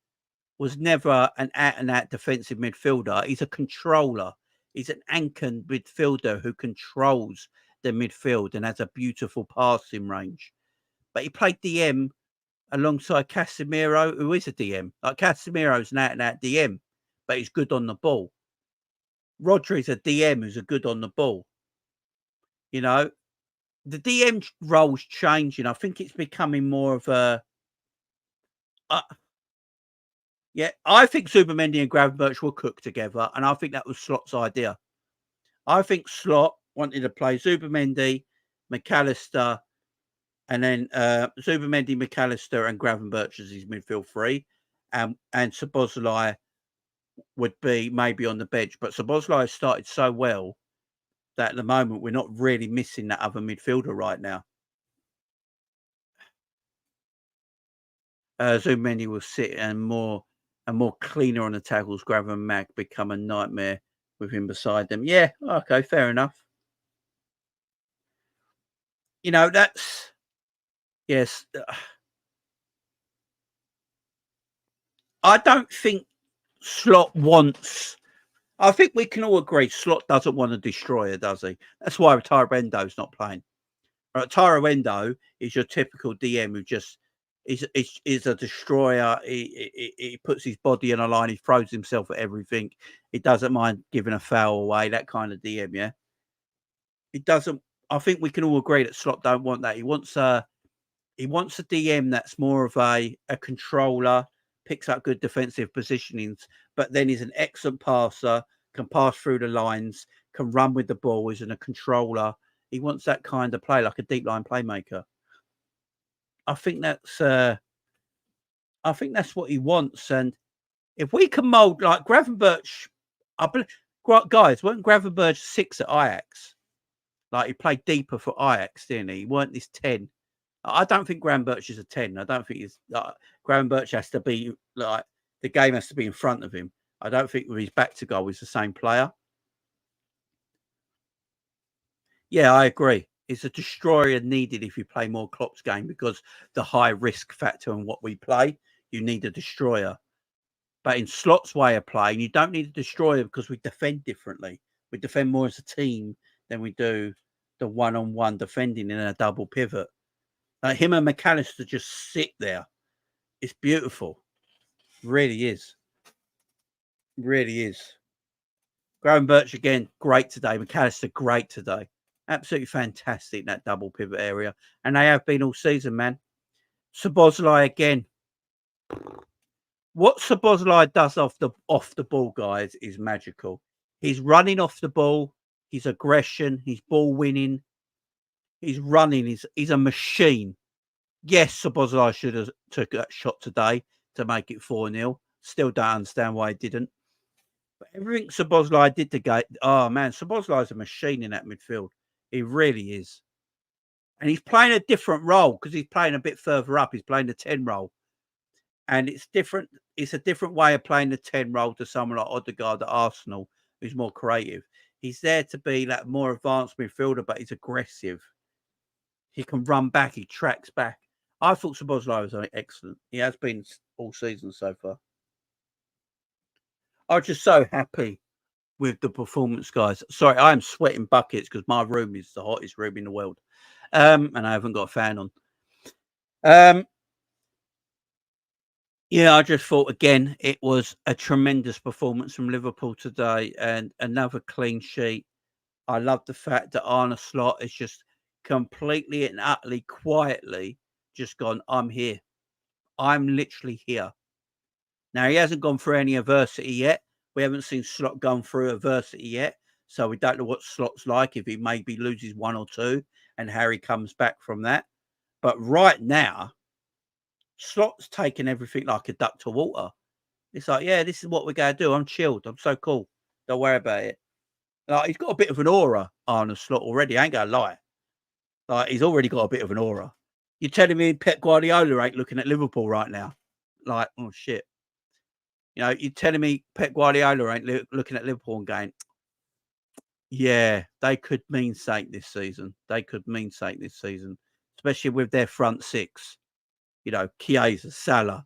was never an out-and-out defensive midfielder. He's a controller. He's an anchored midfielder who controls the midfield and has a beautiful passing range. But he played DM alongside Casemiro, who is a DM. Like Casemiro's an out-and-out DM, but he's good on the ball. Rodri's a DM who's a good on the ball. You know, the DM role's changing. I think it's becoming more of a Yeah, I think Zubimendi and Gravenberch will cook together, and I think that was Slot's idea. I think Slot wanted to play Zubimendi, McAllister, and then Zubimendi, McAllister, and Gravenberch as his midfield three, and Szoboszlai would be maybe on the bench. But Szoboszlai has started so well that at the moment we're not really missing that other midfielder right now. Zubimendi will sit and more cleaner on the tackles. Graven and Mag become a nightmare with him beside them. Yeah, okay, fair enough. You know, that's yes. I don't think Slot wants. I think we can all agree Slot doesn't want a destroyer, does he? That's why Tyroendo's not playing. Right, Tyroendo is your typical DM who just is a destroyer. He puts his body on a line. He throws himself at everything. He doesn't mind giving a foul away. That kind of DM, yeah. He doesn't. I think we can all agree that Slot don't want that. He wants a DM that's more of a controller, picks up good defensive positionings, but then is an excellent passer, can pass through the lines, can run with the ball, is a controller. He wants that kind of play, like a deep line playmaker. I think that's what he wants. And if we can mould like Gravenberch, guys, weren't Gravenberch 6 at Ajax? Like he played deeper for Ajax, didn't he? He weren't this 10. I don't think Gravenberch is a 10. I don't think he's Gravenberch has to be like the game has to be in front of him. I don't think with his back to goal he's the same player. Yeah, I agree. It's a destroyer needed if you play more Klopp's game because the high risk factor in what we play, you need a destroyer. But in Slot's way of playing, you don't need a destroyer because we defend differently. We defend more as a team than we do the one-on-one defending in a double pivot. Him and McAllister just sit there. It's beautiful. Really is. Really is. Gravenberch again, great today. McAllister, great today. Absolutely fantastic in that double pivot area. And they have been all season, man. Szoboszlai again. What Szoboszlai does off the ball, guys, is magical. He's running off the ball, his aggression, his ball winning, he's running, he's a machine. Yes, Szoboszlai should have took that shot today to make it 4-0. Still don't understand why he didn't. But everything Szoboszlai did to go, oh man, Szoboszlai's a machine in that midfield. He really is. And he's playing a different role because he's playing a bit further up. He's playing the 10 role. And it's different. It's a different way of playing the 10 role to someone like Odegaard at Arsenal, who's more creative. He's there to be that more advanced midfielder, but he's aggressive. He can run back. He tracks back. I thought Szoboszlai was excellent. He has been all season so far. I was just so happy with the performance, guys. Sorry, I am sweating buckets because my room is the hottest room in the world. And I haven't got a fan on. Yeah, I just thought again it was a tremendous performance from Liverpool today and another clean sheet. I love the fact that Arne Slot is just completely and utterly quietly just gone, I'm here. I'm literally here. Now, he hasn't gone through any adversity yet. We haven't seen Slot gone through adversity yet. So we don't know what Slot's like, if he maybe loses 1 or 2 and Harry comes back from that. But right now, Slot's taking everything like a duck to water. It's like, yeah, this is what we're going to do. I'm chilled. I'm so cool. Don't worry about it. Like, he's got a bit of an aura, Arne Slot, already. I ain't going to lie. Like, he's already got a bit of an aura. You're telling me Pep Guardiola ain't looking at Liverpool right now? Like, oh, shit. You know, you're telling me Pep Guardiola ain't looking at Liverpool and going, yeah, they could mean something this season. They could mean something this season, especially with their front six. You know, Chiesa, Salah,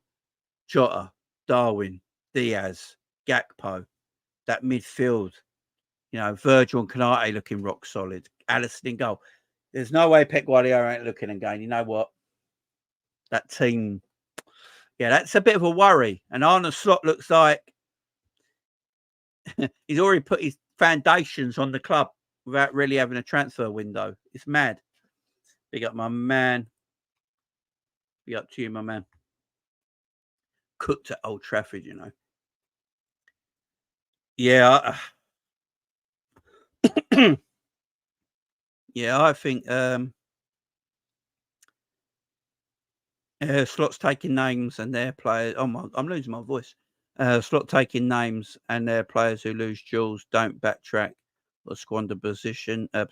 Jota, Darwin, Diaz, Gakpo, that midfield. You know, Virgil and Konate looking rock solid. Alisson in goal. There's no way Pep Guardiola ain't looking and going, you know what? That team, yeah, that's a bit of a worry. And Arne Slot looks like he's already put his foundations on the club without really having a transfer window. It's mad. Big up my man. Big up to you, my man. cooked at Old Trafford, you know. Yeah. Yeah, I think Slot's taking names and their players. Oh, I'm losing my voice. Slot taking names and their players who lose duels don't backtrack or squander possession. I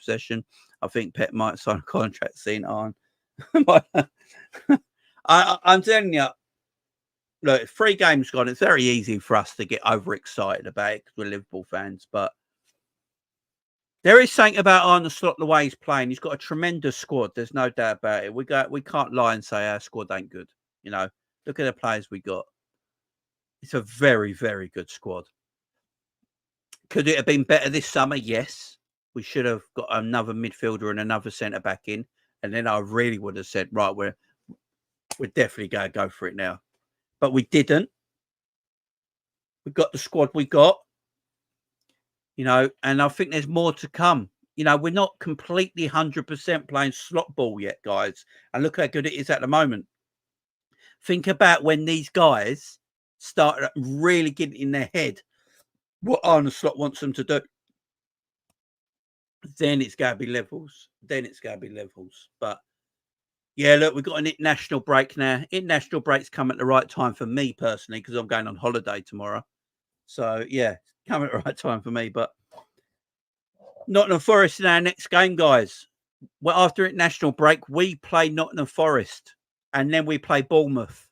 think Pep might sign a contract soon on. I'm telling you, look, 3 games gone. It's very easy for us to get overexcited about it because we're Liverpool fans, but there is something about Arne Slot, the way he's playing. He's got a tremendous squad. There's no doubt about it. We can't lie and say our squad ain't good. You know, look at the players we got. It's a very, very good squad. Could it have been better this summer? Yes. We should have got another midfielder and another centre back in, and then I really would have said, right, we're definitely going to go for it now. But we didn't. We got the squad we got. You know, and I think there's more to come. You know, we're not completely 100% playing slot ball yet, guys. And look how good it is at the moment. Think about when these guys start really getting in their head what Arne Slot wants them to do. Then it's going to be levels. But yeah, look, we've got an international break now. International breaks come at the right time for me personally because I'm going on holiday tomorrow. So yeah, come at the right time for me. But Nottingham Forest in our next game, guys. Well, after international break, we play Nottingham Forest and then we play Bournemouth.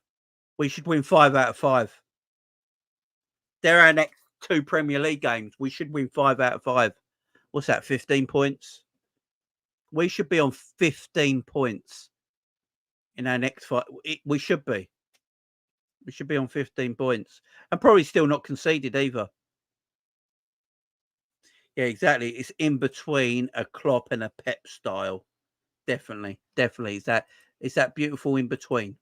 We should win 5 out of 5. They're our next 2 Premier League games. We should win 5 out of 5. What's that, 15 points? We should be on 15 points in our next fight. We should be. We should be on 15 points. And probably still not conceded either. Yeah, exactly. It's in between a Klopp and a Pep style. Definitely. It's that beautiful in between.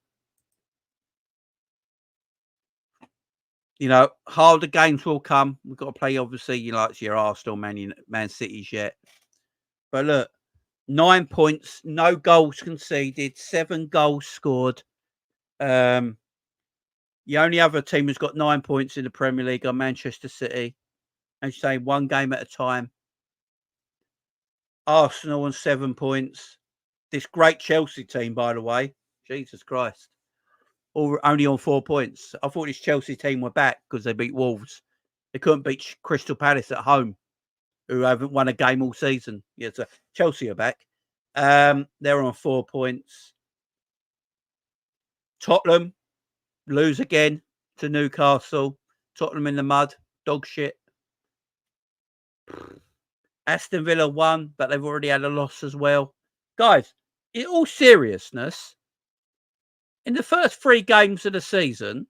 You know, harder games will come. We've got to play, obviously, you know, like your Arsenal, Man City's yet. But look, 9 points, no goals conceded, 7 goals scored. The only other team who's got 9 points in the Premier League are Manchester City. And say 1 game at a time. Arsenal on 7 points. This great Chelsea team, by the way. Jesus Christ. Only on 4 points. I thought this Chelsea team were back because they beat Wolves. They couldn't beat Crystal Palace at home, who haven't won a game all season. Yeah, so Chelsea are back. They're on 4 points. Tottenham lose again to Newcastle. Tottenham in the mud. Dog shit. Aston Villa won, but they've already had a loss as well. Guys, in all seriousness, in the first 3 games of the season,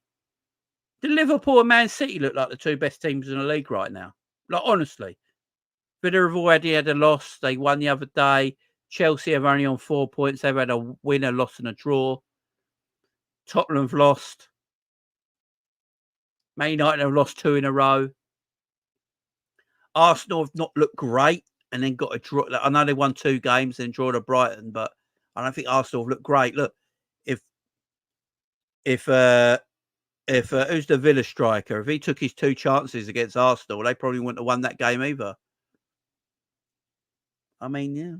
the Liverpool and Man City look like the 2 best teams in the league right now. Like, honestly. Villa have already had a loss. They won the other day. Chelsea have only on 4 points. They've had a win, a loss, and a draw. Tottenham have lost. Man United have lost 2 in a row. Arsenal have not looked great and then got a draw. I know they won 2 games and draw to Brighton, but I don't think Arsenal have looked great. Look, if who's the Villa striker? If he took his 2 chances against Arsenal, they probably wouldn't have won that game either. I mean, yeah,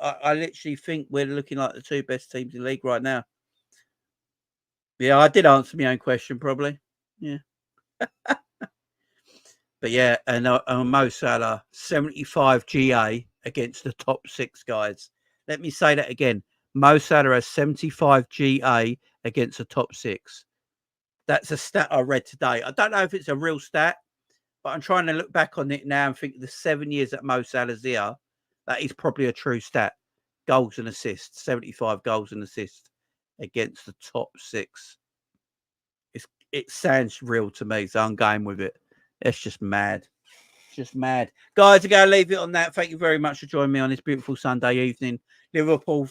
I literally think we're looking like the 2 best teams in the league right now. Yeah, I did answer my own question, probably. Yeah. But yeah, and Mo Salah, 75 GA against the top 6 guys. Let me say that again. Mo Salah has 75 GA against the top 6. That's a stat I read today. I don't know if it's a real stat, but I'm trying to look back on it now and think the 7 years that Mo Salah's here, that is probably a true stat. Goals and assists, 75 goals and assists against the top 6. It sounds real to me, so I'm going with it. It's just mad. Just mad. Guys, I'm going to leave it on that. Thank you very much for joining me on this beautiful Sunday evening. Liverpool,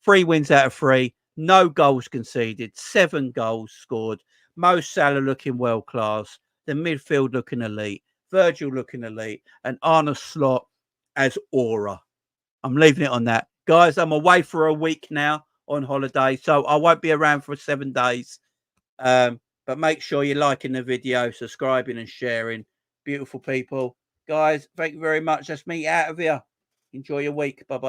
3 wins out of 3. No goals conceded. 7 goals scored. Mo Salah looking world class. The midfield looking elite. Virgil looking elite. And Arne Slot as aura. I'm leaving it on that. Guys, I'm away for a week now on holiday, so I won't be around for 7 days. But make sure you're liking the video, subscribing and sharing. Beautiful people. Guys, thank you very much. That's me out of here. Enjoy your week. Bye-bye.